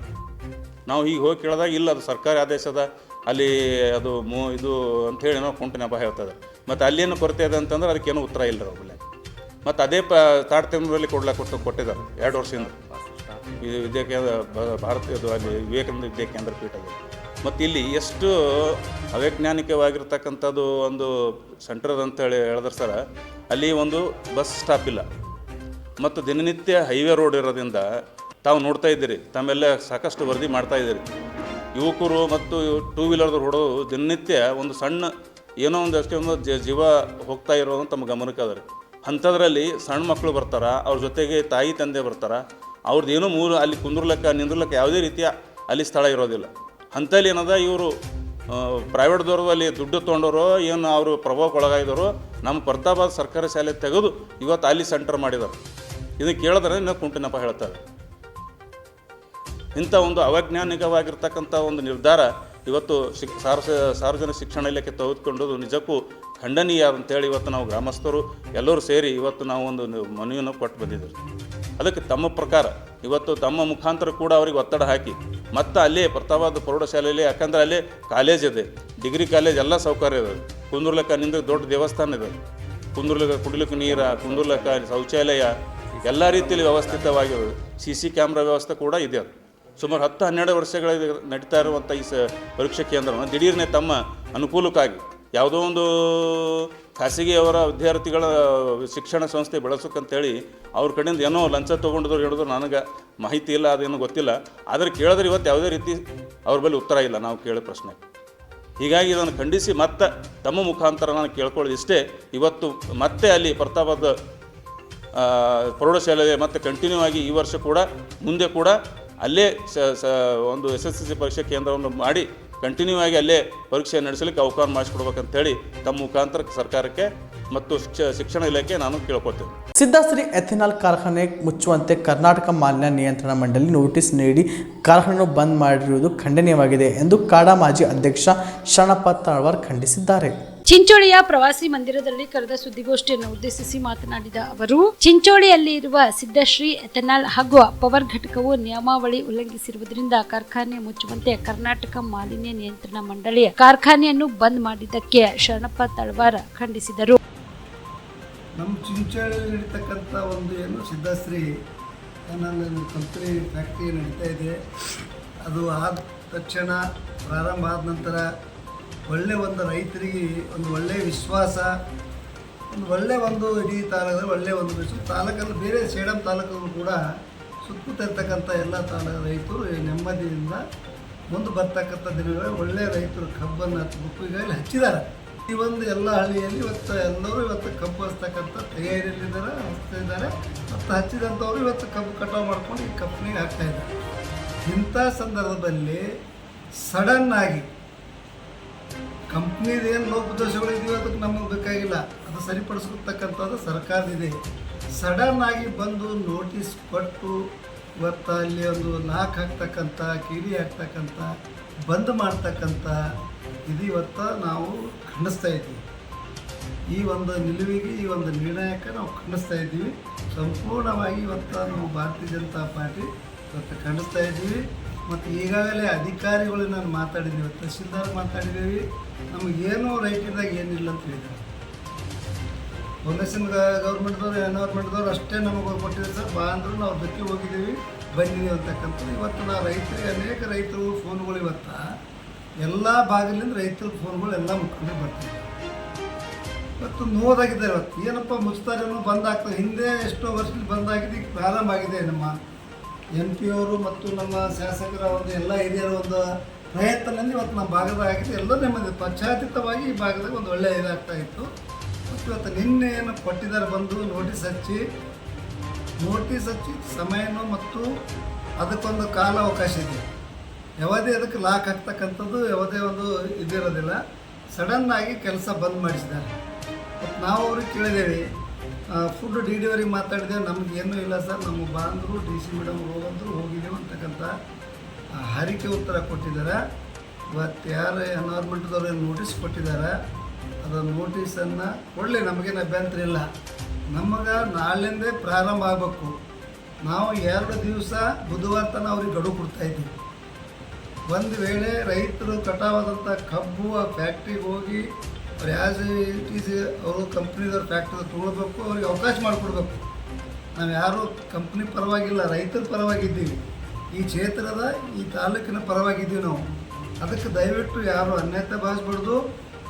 ನಾವು ಈಗ ಹೋಗಿ ಕೇಳಿದಾಗ ಇಲ್ಲ, ಅದು ಸರ್ಕಾರಿ ಆದೇಶದ, ಅಲ್ಲಿ ಅದು ಇದು ಅಂಥೇಳಿ ಏನೋ ಕುಂಟಿನ ಹಬ್ಬ ಹೇಳ್ತದೆ. ಮತ್ತು ಅಲ್ಲೇನು ಕೊರತೆ ಇದೆ ಅಂತಂದ್ರೆ ಅದಕ್ಕೇನೋ ಉತ್ತರ ಇಲ್ಲ ಅವ್ರಲ್ಲಿ. ಮತ್ತು ಅದೇ ತಾಡ್ತಿಂಬರಲ್ಲಿ ಕೊಟ್ಟಿದ್ದಾರೆ 2 ವರ್ಷದಿಂದ. ಇದು ವಿದ್ಯಾಕೇಂದ್ರ ಭಾರತೀಯದು ಅಲ್ಲಿ ವಿವೇಕಾನಂದ ವಿದ್ಯಾಕೇಂದ್ರ ಪೀಠದ. ಮತ್ತು ಇಲ್ಲಿ ಎಷ್ಟು ಅವೈಜ್ಞಾನಿಕವಾಗಿರ್ತಕ್ಕಂಥದ್ದು ಒಂದು ಸೆಂಟರ್ ಅಂತೇಳಿ ಹೇಳಿದ್ರೆ ಸರ, ಅಲ್ಲಿ ಒಂದು ಬಸ್ ಸ್ಟಾಪ್ ಇಲ್ಲ ಮತ್ತು ದಿನನಿತ್ಯ ಹೈವೇ ರೋಡ್ ಇರೋದ್ರಿಂದ ತಾವು ನೋಡ್ತಾ ಇದ್ದೀರಿ, ತಮ್ಮೆಲ್ಲ ಸಾಕಷ್ಟು ವರದಿ ಮಾಡ್ತಾ ಇದ್ದೀರಿ. ಯುವಕರು ಮತ್ತು 2 ವೀಲರ್ದು ಹೊಡೋದು ದಿನನಿತ್ಯ ಒಂದು ಸಣ್ಣ ಏನೋ ಒಂದು ಅಷ್ಟೇ ಒಂದು ಜೀವ ಹೋಗ್ತಾ ಇರೋದು ತಮ್ಮ ಗಮನಕ್ಕೆ ಅದ ರೀ. ಅಂಥದ್ರಲ್ಲಿ ಸಣ್ಣ ಮಕ್ಕಳು ಬರ್ತಾರೆ, ಅವ್ರ ಜೊತೆಗೆ ತಾಯಿ ತಂದೆ ಬರ್ತಾರೆ. ಅವ್ರದ್ದು ಏನೋ ಅಲ್ಲಿ ನಿಂದ್ರಲಕ್ಕ ಯಾವುದೇ ರೀತಿಯ ಅಲ್ಲಿ ಸ್ಥಳ ಇರೋದಿಲ್ಲ. ಅಂಥಲ್ಲಿ ಏನದ, ಇವರು ಪ್ರೈವೇಟ್ದವ್ರು ಅಲ್ಲಿ ದುಡ್ಡು ತೊಗೊಂಡವರು ಏನು ಅವರು ಪ್ರಭಾವಕ್ಕೆ ಒಳಗಾಗಿದ್ದವರು ನಮ್ಮ ಫರ್ತಾಬಾದ್ ಸರ್ಕಾರಿ ಶಾಲೆ ತೆಗೆದು ಇವತ್ತು ಅಲ್ಲಿ ಸೆಂಟರ್ ಮಾಡಿದ್ದಾರೆ. ಇದನ್ನು ಕೇಳಿದ್ರೆ ಇನ್ನೂ ಕುಂಟಿನಪ್ಪ ಹೇಳ್ತಾರೆ. ಇಂಥ ಒಂದು ಅವೈಜ್ಞಾನಿಕವಾಗಿರ್ತಕ್ಕಂಥ ಒಂದು ನಿರ್ಧಾರ ಇವತ್ತು ಸಾರ್ವಜನಿಕ ಶಿಕ್ಷಣ ಇಲಾಖೆ ತೆಗೆದುಕೊಂಡದ್ದು ನಿಜಕ್ಕೂ ಖಂಡನೀಯ ಅಂತೇಳಿ ಇವತ್ತು ನಾವು ಗ್ರಾಮಸ್ಥರು ಎಲ್ಲರೂ ಸೇರಿ ಇವತ್ತು ನಾವು ಒಂದು ಮನವಿಯನ್ನು ಕೊಟ್ಟು ಬಂದಿದ್ದೀವಿ. ಅದಕ್ಕೆ ತಮ್ಮ ಪ್ರಕಾರ ಇವತ್ತು ತಮ್ಮ ಮುಖಾಂತರ ಕೂಡ ಅವರಿಗೆ ಒತ್ತಡ ಹಾಕಿ ಮತ್ತು ಅಲ್ಲೇ ಫರ್ತಾಬಾದ್ ಪ್ರೌಢಶಾಲೆಯಲ್ಲಿ, ಯಾಕಂದರೆ ಅಲ್ಲೇ ಕಾಲೇಜ್ ಇದೆ, ಡಿಗ್ರಿ ಕಾಲೇಜ್, ಎಲ್ಲ ಸೌಕರ್ಯ ಇದೆ. ಕುಂದುರ್ಲಕ್ಕ ನಿಂದ ದೊಡ್ಡ ದೇವಸ್ಥಾನ ಇದೆ, ಕುಂದುರ್ಲಕ್ಕ ಕುಡಿಲಿಕ್ಕೆ ನೀರು, ಕುಂದುರ್ಲಕ್ಕ ಶೌಚಾಲಯ ಎಲ್ಲ ರೀತಿಯಲ್ಲಿ ವ್ಯವಸ್ಥಿತವಾಗಿರೋದು. CC ಕ್ಯಾಮ್ರಾ ವ್ಯವಸ್ಥೆ ಕೂಡ ಇದೆ. ಅದು ಸುಮಾರು 10-12 ವರ್ಷಗಳಿಗೆ ನಡೀತಾ ಇರುವಂಥ ಈ ಪರೀಕ್ಷಾ ಕೇಂದ್ರವನ್ನು ದಿಢೀರ್ನೆ ತಮ್ಮ ಅನುಕೂಲಕ್ಕಾಗಿ ಯಾವುದೋ ಒಂದು ಖಾಸಗಿಯವರ ವಿದ್ಯಾರ್ಥಿಗಳ ಶಿಕ್ಷಣ ಸಂಸ್ಥೆ ಬೆಳೆಸೋಕ್ಕಂತೇಳಿ ಅವ್ರ ಕಡೆಯಿಂದ ಏನೋ ಲಂಚ ತೊಗೊಂಡಿದ್ರು ಹೇಳಿದ್ರು, ನನಗೆ ಮಾಹಿತಿ ಇಲ್ಲ, ಅದೇನೋ ಗೊತ್ತಿಲ್ಲ. ಆದರೆ ಕೇಳಿದ್ರೆ ಇವತ್ತು ಯಾವುದೇ ರೀತಿ ಅವ್ರ ಬಳಿ ಉತ್ತರ ಇಲ್ಲ ನಾವು ಕೇಳೋ ಪ್ರಶ್ನೆ. ಹೀಗಾಗಿ ಇದನ್ನು ಖಂಡಿಸಿ ಮತ್ತೆ ತಮ್ಮ ಮುಖಾಂತರ ನಾನು ಕೇಳ್ಕೊಳ್ಳೋದು ಇಷ್ಟೇ, ಇವತ್ತು ಮತ್ತೆ ಅಲ್ಲಿ ಫರ್ತಾಬಾದ್ ಪ್ರೌಢಶಾಲೆ ಮತ್ತೆ ಕಂಟಿನ್ಯೂ ಆಗಿ ಈ ವರ್ಷ ಕೂಡ ಮುಂದೆ ಕೂಡ ಅಲ್ಲೇ ಒಂದು SSLC ಪರೀಕ್ಷಾ ಕೇಂದ್ರವನ್ನು ಮಾಡಿ ಕಂಟಿನ್ಯೂ ಆಗಿ ಅಲ್ಲೇ ಪರೀಕ್ಷೆ ನಡೆಸಲಿಕ್ಕೆ ಅವಕಾಶ ಮಾಡಿಸ್ಕೊಡ್ಬೇಕಂತೇಳಿ ತಮ್ಮ ಮುಖಾಂತರ ಸರ್ಕಾರಕ್ಕೆ ಮತ್ತು ಶಿಕ್ಷಣ ಇಲಾಖೆ ನಾನು ಕೇಳ್ಕೊಳ್ತೇನೆ. ಸಿದ್ಧಾಶ್ರೀ ಎಥೆನಾಲ್ ಕಾರ್ಖಾನೆ ಮುಚ್ಚುವಂತೆ ಕರ್ನಾಟಕ ಮಾಲಿನ್ಯ ನಿಯಂತ್ರಣ ಮಂಡಳಿ ನೋಟಿಸ್ ನೀಡಿ ಕಾರ್ಖಾನೆ ಬಂದ್ ಮಾಡಿರುವುದು ಖಂಡನೀಯವಾಗಿದೆ ಎಂದು ಕಾಡಾ ಮಾಜಿ ಅಧ್ಯಕ್ಷ ಶರಣಪ್ಪ ತಳವಾರ್ ಖಂಡಿಸಿದ್ದಾರೆ. ಚಿಂಚೋಳಿಯ ಪ್ರವಾಸಿ ಮಂದಿರದಲ್ಲಿ ಕರೆದ ಸುದ್ದಿಗೋಷ್ಠಿಯನ್ನು ಉದ್ದೇಶಿಸಿ ಮಾತನಾಡಿದ ಅವರು, ಚಿಂಚೋಳಿಯಲ್ಲಿ ಇರುವ ಸಿದ್ಧಶ್ರೀ ಎಥೆನಾಲ್ ಹಾಗೂ ಪವರ್ ಘಟಕವು ನಿಯಮಾವಳಿ ಉಲ್ಲಂಘಿಸಿರುವುದರಿಂದ ಕಾರ್ಖಾನೆ ಮುಚ್ಚುವಂತೆ ಕರ್ನಾಟಕ ಮಾಲಿನ್ಯ ನಿಯಂತ್ರಣ ಮಂಡಳಿಯ ಕಾರ್ಖಾನೆಯನ್ನು ಬಂದ್ ಮಾಡಿದ್ದಕ್ಕೆ ಶರಣಪ್ಪ ತಳವಾರ್ ಖಂಡಿಸಿದರು. ನಮ್ಮ ಚಿಂಚೋಳಿಯಲ್ಲಿ ನಡೀತಕ್ಕಂಥ ಒಂದು ಏನು ಸಿದ್ಧಶ್ರೀ ಎಥೆನಾಲ್ ಕಂಪನಿ ಫ್ಯಾಕ್ಟ್ರಿ ನಡೀತಾ ಇದೆ, ಅದು ಆದ ತಕ್ಷಣ ಪ್ರಾರಂಭ ಆದ ನಂತರ ಒಳ್ಳೆಯ ಒಂದು ರೈತರಿಗೆ ಒಂದು ಒಳ್ಳೆಯ ವಿಶ್ವಾಸ, ಒಂದು ಒಳ್ಳೆಯ ಒಂದು ಇಡೀ ತಾಲೂಕಲ್ಲಿ ಒಳ್ಳೆಯ ಒಂದು ತಾಲೂಕಲ್ಲಿ ಬೇರೆ ಸೇಡಂ ತಾಲೂಕಲ್ಲೂ ಕೂಡ ಸುತ್ತಮುತ್ತ ಇರ್ತಕ್ಕಂಥ ಎಲ್ಲ ರೈತರು ನೆಮ್ಮದಿಯಿಂದ ಮುಂದೆ ಬರ್ತಕ್ಕಂಥ ದಿನಗಳಲ್ಲಿ ಒಳ್ಳೆಯ ರೈತರು ಕಬ್ಬನ್ನು ಈಗಾಗಲೇ ಹಚ್ಚಿದ್ದಾರೆ. ಈ ಒಂದು ಎಲ್ಲ ಹಳ್ಳಿಯಲ್ಲಿ ಇವತ್ತು ಎಲ್ಲರೂ ಇವತ್ತು ಕಬ್ಬು ಹಚ್ತಕ್ಕಂಥ ತಯಾರಿಯಲ್ಲಿದ್ದಾರೆ, ಹಚ್ತಾ ಇದ್ದಾರೆ. ಮತ್ತು ಹಚ್ಚಿದಂಥವ್ರು ಇವತ್ತು ಕಬ್ಬು ಕಟಾವು ಮಾಡ್ಕೊಂಡು ಈ ಕಂಪ್ನಿಗೆ ಹಾಕ್ತಾಯಿದ್ದಾರೆ. ಇಂಥ ಸಂದರ್ಭದಲ್ಲಿ ಸಡನ್ನಾಗಿ ಕಂಪ್ನಿದೇನು ಲೋಪದೋಷಗಳಿದೆಯೋ ಅದಕ್ಕೆ ನಮಗೆ ಬೇಕಾಗಿಲ್ಲ, ಅದು ಸರಿಪಡಿಸ್ಕೊತಕ್ಕಂಥದ್ದು ಸರ್ಕಾರದಿದೆ. ಸಡನ್ನಾಗಿ ಬಂದು ನೋಟಿಸ್ ಕೊಟ್ಟು ಇವತ್ತು ಅಲ್ಲಿ ಒಂದು ಲಾಕ್ ಹಾಕ್ತಕ್ಕಂಥ, ಕಿಡಿ ಹಾಕ್ತಕ್ಕಂಥ, ಬಂದ್ ಮಾಡ್ತಕ್ಕಂಥ ಇದು ಇವತ್ತು ನಾವು ಖಂಡಿಸ್ತಾ ಇದ್ದೀವಿ. ಈ ಒಂದು ನಿಲುವಿಗೆ, ಈ ಒಂದು ನಿರ್ಣಯಕ್ಕೆ ನಾವು ಖಂಡಿಸ್ತಾ ಇದ್ದೀವಿ. ಸಂಪೂರ್ಣವಾಗಿ ಇವತ್ತು ನಾವು ಭಾರತೀಯ ಜನತಾ ಪಾರ್ಟಿ ಇವತ್ತು ಖಂಡಿಸ್ತಾ ಇದ್ದೀವಿ. ಮತ್ತು ಈಗಾಗಲೇ ಅಧಿಕಾರಿಗಳು ನಾನು ಮಾತಾಡಿದ್ದೀವಿ, ತಹಶೀಲ್ದಾರ್ ಮಾತಾಡಿದ್ದೀವಿ, ನಮಗೇನೂ ರೈಟಿದಾಗ ಏನಿಲ್ಲ ಅಂತ ಹೇಳಿದ್ದಾರೆ. ಫೌಂಡೇಶನ್ ಗೌರ್ಮೆಂಟ್ದವ್ರು ಎನ್ವೈರ್ಮೆಂಟ್ದವ್ರು ಅಷ್ಟೇ ನಮಗೆ ಕೊಟ್ಟಿದ್ದಾರೆ ಸರ್, ಬಾ ಅಂದರೂ ನಾವು ಅದಕ್ಕೆ ಹೋಗಿದ್ದೀವಿ, ಬಂದಿದ್ದೀವಿ ಅಂತಕ್ಕಂಥದ್ದು. ಇವತ್ತು ನಾವು ರೈತರಿಗೆ ಅನೇಕ ರೈತರು ಫೋನ್ಗಳು ಇವತ್ತು ಎಲ್ಲ ಭಾಗದಿಂದ ರೈತರ ಫೋನ್ಗಳು ಎಲ್ಲ ಮುಖಂಡರು ಬರ್ತಿದ್ದಾರೆ. ಇವತ್ತು ನೋವಾಗಿದ್ದಾರೆ. ಇವತ್ತು ಏನಪ್ಪ ಮುಚ್ತಾರೇನೋ ಬಂದಾಗ್ತದೆ, ಹಿಂದೆ ಎಷ್ಟೋ ವರ್ಷದಲ್ಲಿ ಬಂದಾಗಿದೆ, ಈಗ ಪ್ರಾರಂಭ ಆಗಿದೆ. ನಮ್ಮ MP ಅವರು ಮತ್ತು ನಮ್ಮ ಶಾಸಕರ ಒಂದು ಎಲ್ಲ ಹಿರಿಯರ ಒಂದು ಪ್ರಯತ್ನದಲ್ಲಿ ಇವತ್ತು ನಮ್ಮ ಭಾಗದಾಗಿದೆ. ಎಲ್ಲ ನೆಮ್ಮದಿ ಪಶ್ಚಾತ್ತೀತವಾಗಿ ಈ ಭಾಗದಾಗ ಒಂದು ಒಳ್ಳೆಯ ಇದಾಗ್ತಾ ಇತ್ತು. ಮತ್ತು ಇವತ್ತು ನಿನ್ನೆ ಏನು ಕೊಟ್ಟಿದ್ದಾರೆ, ಬಂದು ನೋಟಿಸ್ ಹಚ್ಚಿ ಸಮಯನೂ ಮತ್ತು ಅದಕ್ಕೊಂದು ಕಾಲ ಅವಕಾಶ ಇದೆ. ಯಾವುದೇ ಅದಕ್ಕೆ ಲಾಕ್ ಹಾಕ್ತಕ್ಕಂಥದ್ದು ಯಾವುದೇ ಒಂದು ಇದಿರೋದಿಲ್ಲ. ಸಡನ್ನಾಗಿ ಕೆಲಸ ಬಂದ್ ಮಾಡಿಸಿದ್ದಾರೆ. ಮತ್ತು ನಾವು ಅವ್ರಿಗೆ ಕೇಳಿದ್ದೇವೆ, ಫುಡ್ ಡೆಲಿವರಿ ಮಾತಾಡಿದ್ದೇವೆ, ನಮಗೇನೂ ಇಲ್ಲ ಸರ್, ನಮಗೆ ಬಂದರು DC ಮೇಡಮ್ ಹೋಗಂದ್ರು ಹೋಗಿದ್ದೀವಿ ಅಂತಕ್ಕಂಥ ಹರಿಕೆ ಉತ್ತರ ಕೊಟ್ಟಿದ್ದಾರೆ. ಇವತ್ತು ಯಾರು ಎನ್ವೈರ್ಮೆಂಟ್ದವ್ರು ಏನು ನೋಟಿಸ್ ಕೊಟ್ಟಿದ್ದಾರೆ, ಅದರ ನೋಟಿಸನ್ನು ಕೊಡಲಿ, ನಮಗೇನು ಅಭ್ಯಂತರ ಇಲ್ಲ. ನಮಗೆ ನಾಳೆಂದೇ ಪ್ರಾರಂಭ ಆಗಬೇಕು. ನಾವು 2 ದಿವಸ ಬುಧವಾರ ತನಕ ಅವ್ರಿಗೆ ಗಡುವು ಕೊಡ್ತಾಯಿದ್ದೀವಿ. ಒಂದು ವೇಳೆ ರೈತರು ಕಟಾವಾದಂಥ ಕಬ್ಬು ಆ ಫ್ಯಾಕ್ಟ್ರಿಗೆ ಹೋಗಿ ಅವ್ರು ಆ್ಯಸ್ ಇಟ್ ಈಸ್ ಅವರು ಕಂಪ್ನಿದವ್ರು ಫ್ಯಾಕ್ಟ್ರಿ ತೊಗೊಳ್ಬೇಕು, ಅವ್ರಿಗೆ ಅವಕಾಶ ಮಾಡಿಕೊಡ್ಬೇಕು. ನಾವು ಯಾರೂ ಕಂಪ್ನಿ ಪರವಾಗಿಲ್ಲ, ರೈತರ ಪರವಾಗಿದ್ದೀವಿ. ಈ ಕ್ಷೇತ್ರದ ಈ ತಾಲೂಕಿನ ಪರವಾಗಿದ್ದೀವಿ ನಾವು. ಅದಕ್ಕೆ ದಯವಿಟ್ಟು ಯಾರು ಅನ್ಯತೆ ಭಾವಿಸ್ಬಾರ್ದು.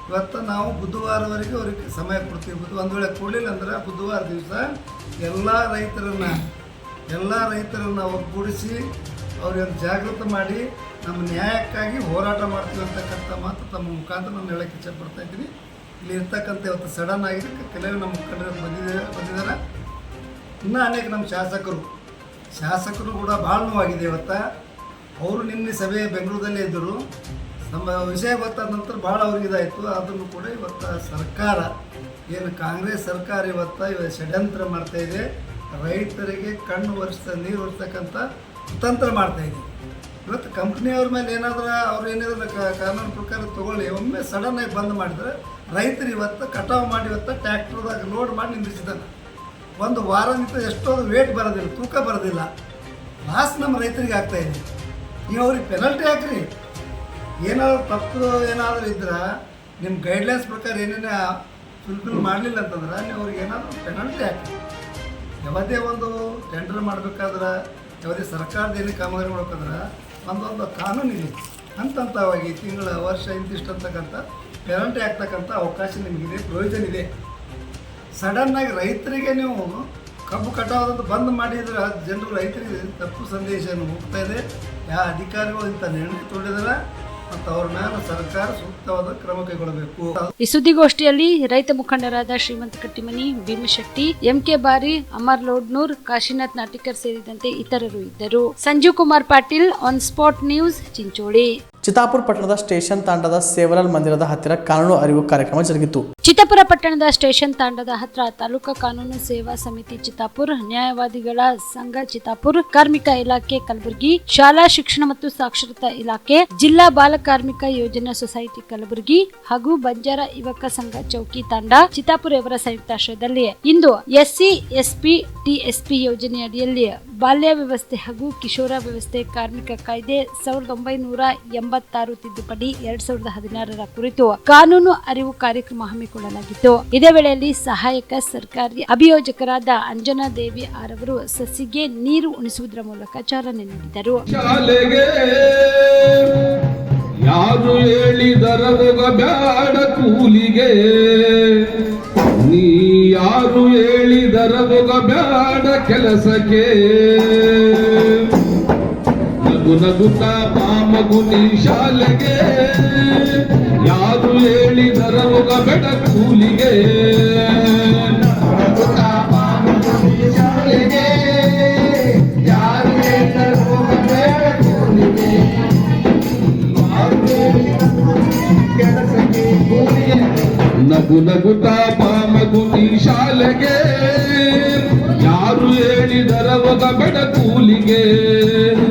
ಇವತ್ತು ನಾವು ಬುಧವಾರವರೆಗೆ ಅವ್ರಿಗೆ ಸಮಯ ಕೊಡ್ತೀವಿ. ಒಂದು ವೇಳೆ ಕೊಡಲಿಲ್ಲ ಅಂದ್ರೆ ಬುಧವಾರ ದಿವಸ ಎಲ್ಲ ರೈತರನ್ನು ಒಗ್ಗೂಡಿಸಿ ಅವ್ರಿಗೆ ಜಾಗೃತಿ ಮಾಡಿ ನಮ್ಮ ನ್ಯಾಯಕ್ಕಾಗಿ ಹೋರಾಟ ಮಾಡ್ತೀವಿ ಅಂತಕ್ಕಂಥ ಮಾತು ತಮ್ಮ ಮುಖಾಂತರ ನಾನು ಹೇಳೋಕ್ಕೆ ಇಚ್ಛೆಪಡ್ತಾ ಇದ್ದೀನಿ. ಇಲ್ಲಿ ಇರ್ತಕ್ಕಂಥ ಇವತ್ತು ಸಡನ್ ಆಗಿದೆ, ಕೆಲವು ನಮ್ಮ ಮುಖಂಡರು ಬಂದಿದ್ದಾರೆ. ಇನ್ನೂ ಅನೇಕ ನಮ್ಮ ಶಾಸಕರು ಕೂಡ ಭಾಳ ನೋವಾಗಿದೆ. ಇವತ್ತು ಅವರು ನಿನ್ನೆ ಸಭೆ ಬೆಂಗಳೂರಲ್ಲೇ ಇದ್ದರು. ನಮ್ಮ ವಿಷಯ ಗೊತ್ತಾದ ನಂತರ ಭಾಳ ಅವ್ರಿಗೆ ಇದಾಯಿತು. ಅದನ್ನು ಕೂಡ ಇವತ್ತು ಸರ್ಕಾರ ಏನು ಕಾಂಗ್ರೆಸ್ ಸರ್ಕಾರ ಇವತ್ತು ಷಡ್ಯಂತ್ರ ಮಾಡ್ತಾಯಿದೆ, ರೈತರಿಗೆ ಕಣ್ಣು ನೀರು ಒರೆಸ್ತಕ್ಕಂಥ ಕುತಂತ್ರ ಮಾಡ್ತಾಯಿದೆ. ಇವತ್ತು ಕಂಪ್ನಿಯವ್ರ ಮೇಲೆ ಏನಾದರೂ ಅವ್ರು ಏನಾದರೂ ಕಾನೂನು ಪ್ರಕಾರ ತೊಗೊಳ್ಳಿ, ಒಮ್ಮೆ ಸಡನ್ನಾಗಿ ಬಂದ್ ಮಾಡಿದ್ರೆ ರೈತರು ಇವತ್ತು ಕಟಾವು ಮಾಡಿ ಇವತ್ತು ಟ್ಯಾಕ್ಟ್ರದಾಗ ಲೋಡ್ ಮಾಡಿ ನಿಂದಿಸಿದ್ದಾನೆ. ಒಂದು ವಾರ ನಿಂತು ಎಷ್ಟೋ ವೇಟ್ ಬರೋದಿಲ್ಲ, ತೂಕ ಬರೋದಿಲ್ಲ, ಲಾಸ್ ನಮ್ಮ ರೈತರಿಗೆ ಆಗ್ತಾಯಿದೆ. ನೀವು ಅವ್ರಿಗೆ ಪೆನಲ್ಟಿ ಹಾಕ್ರಿ. ಏನಾದರೂ ತಪ್ಪು ಏನಾದರೂ ಇದ್ರೆ ನಿಮ್ಮ ಗೈಡ್ಲೈನ್ಸ್ ಪ್ರಕಾರ ಏನೇನು ಫುಲ್ಫಿಲ್ ಮಾಡಲಿಲ್ಲ ಅಂತಂದ್ರೆ ನೀವು ಅವ್ರಿಗೆ ಏನಾದರೂ ಪೆನಲ್ಟಿ ಹಾಕಿ. ಯಾವುದೇ ಒಂದು ಟೆಂಡರ್ ಮಾಡಬೇಕಾದ್ರೆ, ಯಾವುದೇ ಸರ್ಕಾರದ ಏನೇ ಕಾಮಗಾರಿ ಮಾಡ್ಬೇಕಾದ್ರೆ ಒಂದೊಂದು ಕಾನೂನಿದೆ. ಹಂತವಾಗಿ ತಿಂಗಳ ವರ್ಷ ಇಂತಿಷ್ಟು ಅಂತಕ್ಕಂಥ ಪೆನಲ್ಟಿ ಆಗ್ತಕ್ಕಂಥ ಅವಕಾಶ ನಿಮಗಿದೆ, ಪ್ರಯೋಜನ ಇದೆ. ಸಡನ್ನಾಗಿ ರೈತರಿಗೆ ನೀವು ಕಬ್ಬು ಕಟಾವಾದಂತ ಬಂದ್ ಮಾಡಿದ್ರೆ ಜನರು ರೈತರಿಗೆ ತಪ್ಪು ಸಂದೇಶವನ್ನು ಹೋಗ್ತಾ ಇದೆ. ಯಾವ ಅಧಿಕಾರಿಗಳು ಇಂಥ ನಿರ್ಣಯ ತೊಗೊಂಡಿದ್ದಾರೆ ಮತ್ತು ಅವ್ರ ಮೇಲೆ ಸರ್ಕಾರ ಸೂಕ್ತವಾದ ಕ್ರಮ ಕೈಗೊಳ್ಳಬೇಕು. ಈ ಸುದ್ದಿಗೋಷ್ಠಿಯಲ್ಲಿ ರೈತ ಮುಖಂಡರಾದ ಶ್ರೀಮಂತ ಕಟ್ಟಿಮನಿ, ಭೀಮಶೆಟ್ಟಿ, MK ಬಾರಿ, ಅಮರ್ ಲೋಡ್ನೂರ್, ಕಾಶಿನಾಥ್ ನಾಟಿಕರ್ ಸೇರಿದಂತೆ ಇತರರು ಇದ್ದರು. Sanjeev Kumar Patil, on spot news, Chincholi. Chittapur ಪಟ್ಟಣದ ಸ್ಟೇಷನ್ ತಾಂಡದ ಸೇವಲಾಲ್ ಮಂದಿರದ ಹತ್ತಿರ ಕಾನೂನು ಅರಿವು ಕಾರ್ಯಕ್ರಮ ಜರುಗಿತು. ಚಿತ್ತಾಪುರ ಪಟ್ಟಣದ ಸ್ಟೇಷನ್ ತಾಂಡದ ಹತ್ತಿರ ತಾಲೂಕಾ ಕಾನೂನು ಸೇವಾ ಸಮಿತಿ ಚಿತ್ತಾಪುರ, ನ್ಯಾಯವಾದಿಗಳ ಸಂಘ ಚಿತ್ತಾಪುರ, ಕಾರ್ಮಿಕ ಇಲಾಖೆ ಕಲಬುರಗಿ, ಶಾಲಾ ಶಿಕ್ಷಣ ಮತ್ತು ಸಾಕ್ಷರತಾ ಇಲಾಖೆ, ಜಿಲ್ಲಾ ಬಾಲ ಕಾರ್ಮಿಕ ಯೋಜನಾ ಸೊಸೈಟಿ ಕಲಬುರಗಿ ಹಾಗೂ ಬಂಜಾರ ಯುವಕ ಸಂಘ ಚೌಕಿ ತಾಂಡ ಚಿತ್ತಾಪುರ ಇವರ ಸಂಯುಕ್ತಾಶ್ರಯದಲ್ಲಿ ಇಂದು SC, SP, TSP ಯೋಜನೆಯಡಿಯಲ್ಲಿ ಬಾಲ್ಯ ವ್ಯವಸ್ಥೆ ಹಾಗೂ ಕಿಶೋರ ವ್ಯವಸ್ಥೆ ಕಾರ್ಮಿಕ ಕಾಯ್ದೆ 1986 ತಿದ್ದುಪಡಿ 2016 ಕುರಿತು ಕಾನೂನು ಅರಿವು ಕಾರ್ಯಕ್ರಮ ಹಮ್ಮಿಕೊಳ್ಳಲಾಗಿತ್ತು. ಇದೇ ವೇಳೆಯಲ್ಲಿ ಸಹಾಯಕ ಸರ್ಕಾರಿ ಅಭಿಯೋಜಕರಾದ ಅಂಜನಾ ದೇವಿ ಆರವರು ಸಸಿಗೆ ನೀರು ಉಣಿಸುವುದರ ಮೂಲಕ ಚಾಲನೆ ನೀಡಿದರು. ಯಾರು ಹೇಳಿದರವಗ ಬ್ಯಾಡ ಕೂಲಿಗೆ, ನೀ ಯಾರು ಹೇಳಿದರವಗ ಬ್ಯಾಡ ಕೆಲಸಕ್ಕೆ, ನಗು ನಗುತ್ತಾ ಮಗು ನೀ ಶಾಲೆಗೆ, ಯಾರು ಹೇಳಿದರವಗ ಬೇಡ ಕೂಲಿಗೆ, ನಗುತ್ತಾ ಮಗು ನೀ ಶಾಲೆಗೆ, ಯಾರು ಹೇಳಿದರವಗ ಬೇಡ ಕೂಲಿಗೆ, ನಗು ನಗುತ್ತಾ ಮಗು ನೀ ಶಾಲೆಗೆ, ಯಾರು ಹೇಳಿದರವಗ ಬೇಡ ಕೂಲಿಗೆ,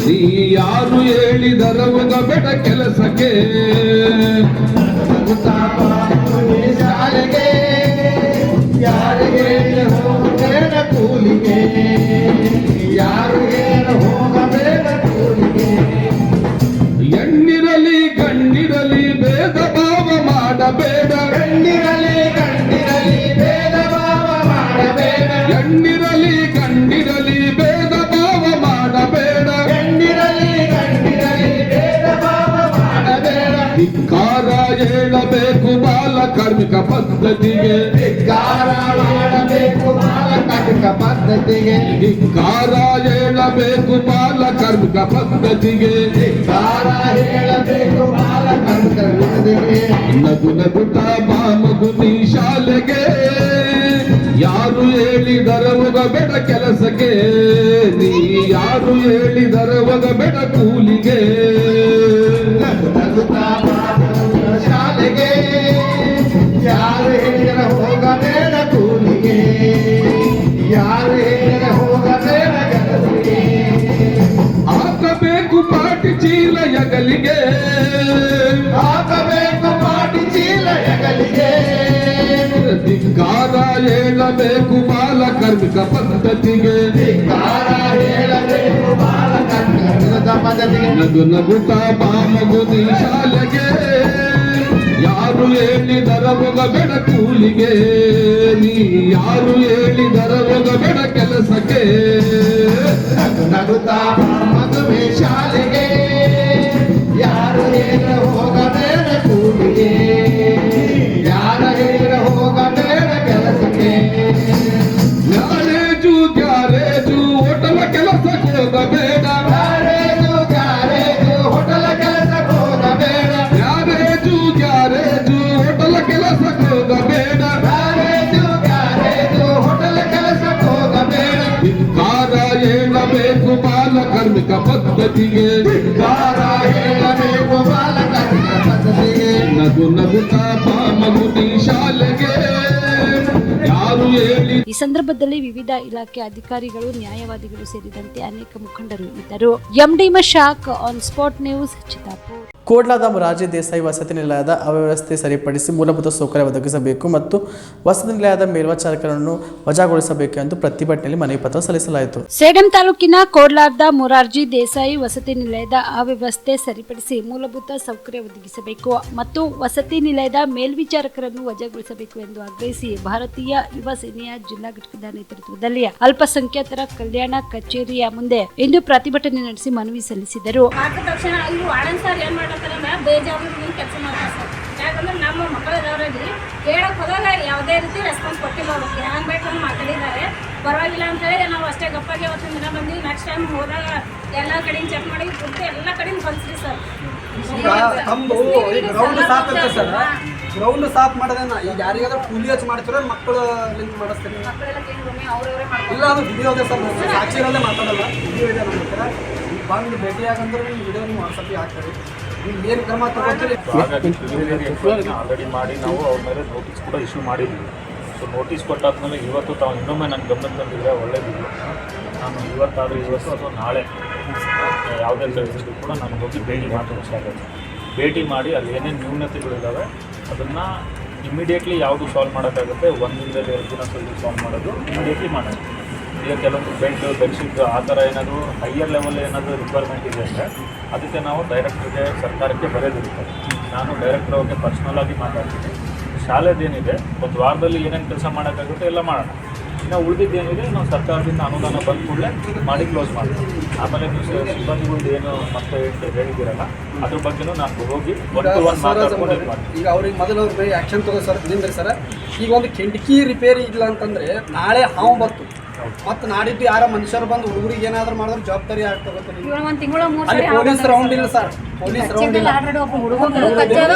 ನೀ ಯಾರು ಹೇಳಿದರವಗ ಬೇಡ ಕೆಲಸಕ್ಕೆ, ನಗುತ್ತಾ ಮಗು ನೀ ಶಾಲೆಗೆ, ಯಾರು ಹೋಗಬೇಡ ಕೂಲಿಗೆ, ಯಾರು ಹೋಗಬೇಡ ಕೂಲಿಗೆ, ಹೆಣ್ಣಿರಲಿ ಗಂಡಿರಲಿ ಭೇದ ಭಾವ ಮಾಡಬೇಡ, ಹೆಣ್ಣಿರಲಿ ಗಂಡಿರಲಿ ಭೇದ ಭಾವ ಮಾಡಬೇಡ, ಹೆಣ್ಣಿರಲಿ ಗಂಡಿರಲಿ ಭೇದ ಭಾವ ಮಾಡಬೇಡ, ಹೆಣ್ಣಿರಲಿ ಗಂಡಿರಲಿ ಭೇದ ಭಾವ ಮಾಡಬೇಡ, ಧಿಕ್ಕಾರ ಹೇಳಬೇಕು ಬಾಲ ಕಾರ್ಮಿಕ ಪದ್ಧತಿಗೆ, ಧಿಕ್ಕಾರ ಮಾಡಬೇಕು ಬಾಲ ಕಾರ್ಮಿಕ ಪದ್ಧತಿಗೆ, ಧಿಕ್ಕಾರ ಹೇಳಬೇಕು ಬಾಲ ಕಾರ್ಮಿಕ ಪದ್ಧತಿಗೆ, ಧಿಕ್ಕಾರ ಹೇಳಬೇಕು ಬಾಲ ಕಾರ್ಮಿಕ ಪದ್ಧತಿಗೆ, ನಗು ನಗುತ್ತಾ ಮಗು ನೀ ಶಾಲೆಗೆ, ಯಾರು ಹೇಳಿದರವಗ ಬೇಡ ಕೆಲಸಕ್ಕೆ, ನೀ ಯಾರು ಹೇಳಿದರವಗ ಬೇಡ ಕೂಲಿಗೆ, ನಗು ನಗುತ್ತಾ ಶಾಲೆಗೆ, ಯಾರು ಹೇಳಿದರ ಹೋಗಬೇಡ ಕೂಲಿಗೆ, ಯಾರು ಹೇಳಿದರ ಹೋಗಬೇಡ ಕೆಲಸಕ್ಕೆ, ಹಾಕಬೇಕು ಪಾಟಿ ಚೀಲ ಯಗಲಿಗೆ, ಹಾಕಬೇಕು ಪಾಟಿ ಚೀಲ ಯಗಲಿಗೆ, ಧಿಕ್ಕಾರ ಹೇಳಬೇಕು ಬಾಲ ಕಾರ್ಮಿಕ ಪದ್ಧತಿಗೆ, ಧಿಕ್ಕಾರ ಹೇಳಬೇಕು ಬಾಲ ಕಾರ್ಮಿಕ ಪದ್ಧತಿಗೆ, ನಗು ನಗುತ್ತಾ ಮಗು ನೀ ಶಾಲೆಗೆ, ಯಾರು ಹೇಳಿದರವಗ ಬೇಡ ಕೂಲಿಗೆ, ನೀ ಯಾರು ಹೇಳಿದರವಗ ಬೇಡ ಕೆಲಸಕ್ಕೆ, ನಗು ನಗುತ್ತಾ ಮಗುವೆ ಶಾಲೆಗೆ, ಯಾರು ಹೇಳ ಹೋಗಬೇಡ ಕೂಲಿಗೆ, ಯಾರು ಹೇಳ ಹೋಗಬೇಡ ಕೆಲಸಕ್ಕೆ, ಗ್ಯಾರೇಜು ಗ್ಯಾರೇಜು ಹೋಟೆಲ ಕೆಲಸಕ್ಕೆ ಹೋಗಬೇಡ, ಗ್ಯಾರೇಜು ಗ್ಯಾರೇಜು ಹೋಟೆಲ ಕೆಲಸಕ್ಕೆ ಹೋಗಬೇಡ, ಗ್ಯಾರೇಜು ಗ್ಯಾರೇಜು ಹೋಟೆಲ ಕೆಲಸಕ್ಕೆ ಹೋಗಬೇಡ, ಗ್ಯಾರೇಜು ಗ್ಯಾರೇಜು ಹೋಟೆಲ ಕೆಲಸಕ್ಕೆ ಹೋಗಬೇಡ, ಧಿಕ್ಕಾರ ಹೇಳಬೇಕು ಬಾಲ ಕಾರ್ಮಿಕ ಪದ್ಧತಿಗೆ, ಧಿಕ್ಕಾರ ಹೇಳಬೇಕು ಬಾಲ ಕಾರ್ಮಿಕ ಪದ್ಧತಿಗೆ, ನಗು ನಗುತ್ತಾ ಮಗು ನೀ ಶಾಲೆಗೆ, ಯಾರು ಹೇಳಿ. ಈ ಸಂದರ್ಭದಲ್ಲಿ ವಿವಿಧ ಇಲಾಖೆ ಅಧಿಕಾರಿಗಳು, ನ್ಯಾಯವಾದಿಗಳು ಸೇರಿದಂತೆ ಅನೇಕ ಮುಖಂಡರು ಇದ್ದರು. MD Mashak, on spot news, Chittapur. ಕೋಡ್ಲಾದ ಮೊರಾರ್ಜಿ ದೇಸಾಯಿ ವಸತಿ ನಿಲಯದ ಅವ್ಯವಸ್ಥೆ ಸರಿಪಡಿಸಿ ಮೂಲಭೂತ ಸೌಕರ್ಯ ಒದಗಿಸಬೇಕು ಮತ್ತು ವಸತಿ ನಿಲಯದ ಮೇಲ್ವಿಚಾರಕರನ್ನು ವಜಾಗೊಳಿಸಬೇಕು ಎಂದು ಪ್ರತಿಭಟನೆಯಲ್ಲಿ ಮನವಿ ಪತ್ರ ಸಲ್ಲಿಸಲಾಯಿತು. ಸೇಡಂ ತಾಲೂಕಿನ ಕೋಡ್ಲಾದ ಮೊರಾರ್ಜಿ ದೇಸಾಯಿ ವಸತಿ ನಿಲಯದ ಅವ್ಯವಸ್ಥೆ ಸರಿಪಡಿಸಿ ಮೂಲಭೂತ ಸೌಕರ್ಯ ಒದಗಿಸಬೇಕು ಮತ್ತು ವಸತಿ ನಿಲಯದ ಮೇಲ್ವಿಚಾರಕರನ್ನು ವಜಾಗೊಳಿಸಬೇಕು ಎಂದು ಆಗ್ರಹಿಸಿ ಭಾರತೀಯ ಯುವ ಸೇನೆಯ ಜಿಲ್ಲಾ ಘಟಕದ ನೇತೃತ್ವದಲ್ಲಿ ಅಲ್ಪಸಂಖ್ಯಾತರ ಕಲ್ಯಾಣ ಕಚೇರಿಯ ಮುಂದೆ ಇಂದು ಪ್ರತಿಭಟನೆ ನಡೆಸಿ ಮನವಿ ಸಲ್ಲಿಸಿದರು. ಬೇಜವಾಬ್ದಾರಿ ಕೆಲಸ ಮಾಡ್ತಾರೆ ಸರ್. ಯಾಕಂದ್ರೆ ನಮ್ಮ ಮಕ್ಕಳದವರಲ್ಲಿ ಹೇಳಕ್ ಹೋದಾಗ ಯಾವುದೇ ರೀತಿ ರೆಸ್ಪಾನ್ಸ್ ಕೊಟ್ಟಿಲ್ಲ. ಅವರು ಹ್ಯಾಂಗ್ ಬೇಕು ಮಾತಾಡಿದ್ದಾರೆ, ಪರವಾಗಿಲ್ಲ ಅಂತ ಹೇಳಿ ನಾವು ಅಷ್ಟೇ ಗಪ್ಪಾಗಿ ಅವತ್ತಿನ ದಿನ ಬಂದ್ವಿ. ನೆಕ್ಸ್ಟ್ ಟೈಮ್ ಹೋದಾಗ ಎಲ್ಲ ಕಡೆಯಿಂದ ಚೆಕ್ ಮಾಡಿ ಪೂರ್ತಿ ಎಲ್ಲ ಕಡೆಯಿಂದ ಕಳಿಸ್ರಿ ಸರ್. ನಮ್ದು ಈಗ ಗ್ರೌಂಡ್ ಸಾಫ್ ಇರ್ತದೆ ಸರ್. ಗ್ರೌಂಡ್ ಸಾಫ್ ಮಾಡೋದೇನ ಈಗ ಯಾರಿಗಾದ್ರೂ ಕೂಲಿ ಹಚ್ಚಿ ಮಾಡ್ತೀರ ಮಕ್ಕಳು ಲಿಂಕ್ ಮಾಡಿಸ್ತೀರಿ? ಇಲ್ಲ, ಅದು ವಿಡಿಯೋ ಇದೆ ಸರ್. ಸಾಕ್ಷಿ ಇರೋದೇ ಮಾತಾಡಲ್ಲ, ವಿಡಿಯೋ ಇದೆ ನಮ್ಮ ಹತ್ರ. ಬಂದು ಭೇಟಿ ಆಗಂದ್ರೆ ವಿಡಿಯೋ ನೀವು ವಾಟ್ಸಪ್ಪಿಗೆ ಹಾಕ್ತೀರಿ. ಏನು ಕ್ರಮ ತಗೋತೀರಿ? ಹಾಗಾಗಿ ಆಲ್ರೆಡಿ ಮಾಡಿ ನಾವು ಅವ್ರ ಮೇಲೆ ನೋಟಿಸ್ ಕೂಡ ಇಶ್ಯೂ ಮಾಡಿದ್ವಿ. ಸೊ ನೋಟಿಸ್ ಕೊಟ್ಟಾದ್ಮೇಲೆ ಇವತ್ತು ತಾವು ಇನ್ನೊಮ್ಮೆ ನನ್ನ ಗಮನ ತಂದಿದ್ರೆ ಒಳ್ಳೆಯದಿಲ್ಲ. ನಾನು ಇವತ್ತಾದರೂ ಇವತ್ತು ಅಥವಾ ನಾಳೆ ಯಾವುದೇ ಕೆಲಸಕ್ಕೂ ಕೂಡ ನಾನು ಹೋಗಿ ಭೇಟಿ ಮಾಡಿ ಅಲ್ಲಿ ಏನೇನು ನ್ಯೂನತೆಗಳಿದ್ದಾವೆ ಅದನ್ನು ಇಮಿಡಿಯೇಟ್ಲಿ ಯಾವುದು ಸಾಲ್ವ್ ಮಾಡೋಕ್ಕಾಗುತ್ತೆ, 1 ದಿನದಲ್ಲಿ 2 ದಿನ ಸಾಲ್ವ್ ಮಾಡೋದು ಇಮಿಡಿಯೇಟ್ಲಿ ಮಾಡೋದು. ಈಗ ಕೆಲವೊಂದು ಬೆಡ್ಶೀಟ್ ಆ ಥರ ಏನಾದರೂ ಹೈಯರ್ ಲೆವೆಲ್ ಏನಾದರೂ ರಿಕ್ವೈರ್ಮೆಂಟ್ ಇದೆ ಅಂದರೆ ಅದಕ್ಕೆ ನಾವು ಡೈರೆಕ್ಟ್ರಿಗೆ ಸರ್ಕಾರಕ್ಕೆ ಬರೆದಿರ್ತಾರೆ. ನಾನು ಡೈರೆಕ್ಟರ್ ಅವ್ರಿಗೆ ಪರ್ಸ್ನಲ್ ಆಗಿ ಮಾತಾಡ್ತೀನಿ. ಶಾಲೆದೇನಿದೆ 1 ವಾರದಲ್ಲಿ ಏನೇನು ಕೆಲಸ ಮಾಡೋಕ್ಕಾಗುತ್ತೆ ಎಲ್ಲ ಮಾಡೋಣ. ಇನ್ನು ಉಳಿದಿದ್ದೇನಿದೆ ನಾವು ಸರ್ಕಾರದಿಂದ ಅನುದಾನ ಬಂದ ಕೂಡಲೇ ಮಾಡಿ ಕ್ಲೋಸ್ ಮಾಡ್ತೀವಿ. ಆಮೇಲೆ ನೀವು ಸಿಬ್ಬಂದಿಗಳ್ದು ಏನು ಮತ್ತೆ ಹೇಳಿದ್ದೀರಲ್ಲ ಅದ್ರ ಬಗ್ಗೆನೂ ನಾನು ಹೋಗಿ 1-to-1 ಮಾತಾಡ್ಕೊಂಡು ಇದು ಮಾಡ್ತೀನಿ. ಈಗ ಅವ್ರಿಗೆ ಮೊದಲು ಅವ್ರ ಮೇಲೆ ಆ್ಯಕ್ಷನ್ ತಗೋ ಸರ್ ನಿಂದ್ರಿ ಸರ್. ಈಗ ಒಂದು ಕಿಟಕಿ ರಿಪೇರಿ ಇಲ್ಲ ಅಂತಂದರೆ ನಾಳೆ ಹಾವು ಬಂತು ಮತ್ತು ನಾಡಿದ್ದು ಯಾರ ಮನುಷ್ಯರು ಬಂದು ಹುಡುಗರಿಗೆ ಏನಾದರೂ ಮಾಡಿದ್ರೆ ಜವಾಬ್ದಾರಿ ಆಗ್ತದೆ. ಅಲ್ಲಿ ಪೊಲೀಸ್ ರೌಂಡ್ ಇಲ್ಲ ಸರ್, ಪೊಲೀಸ್ ರೌಂಡ್ ಇಲ್ಲ.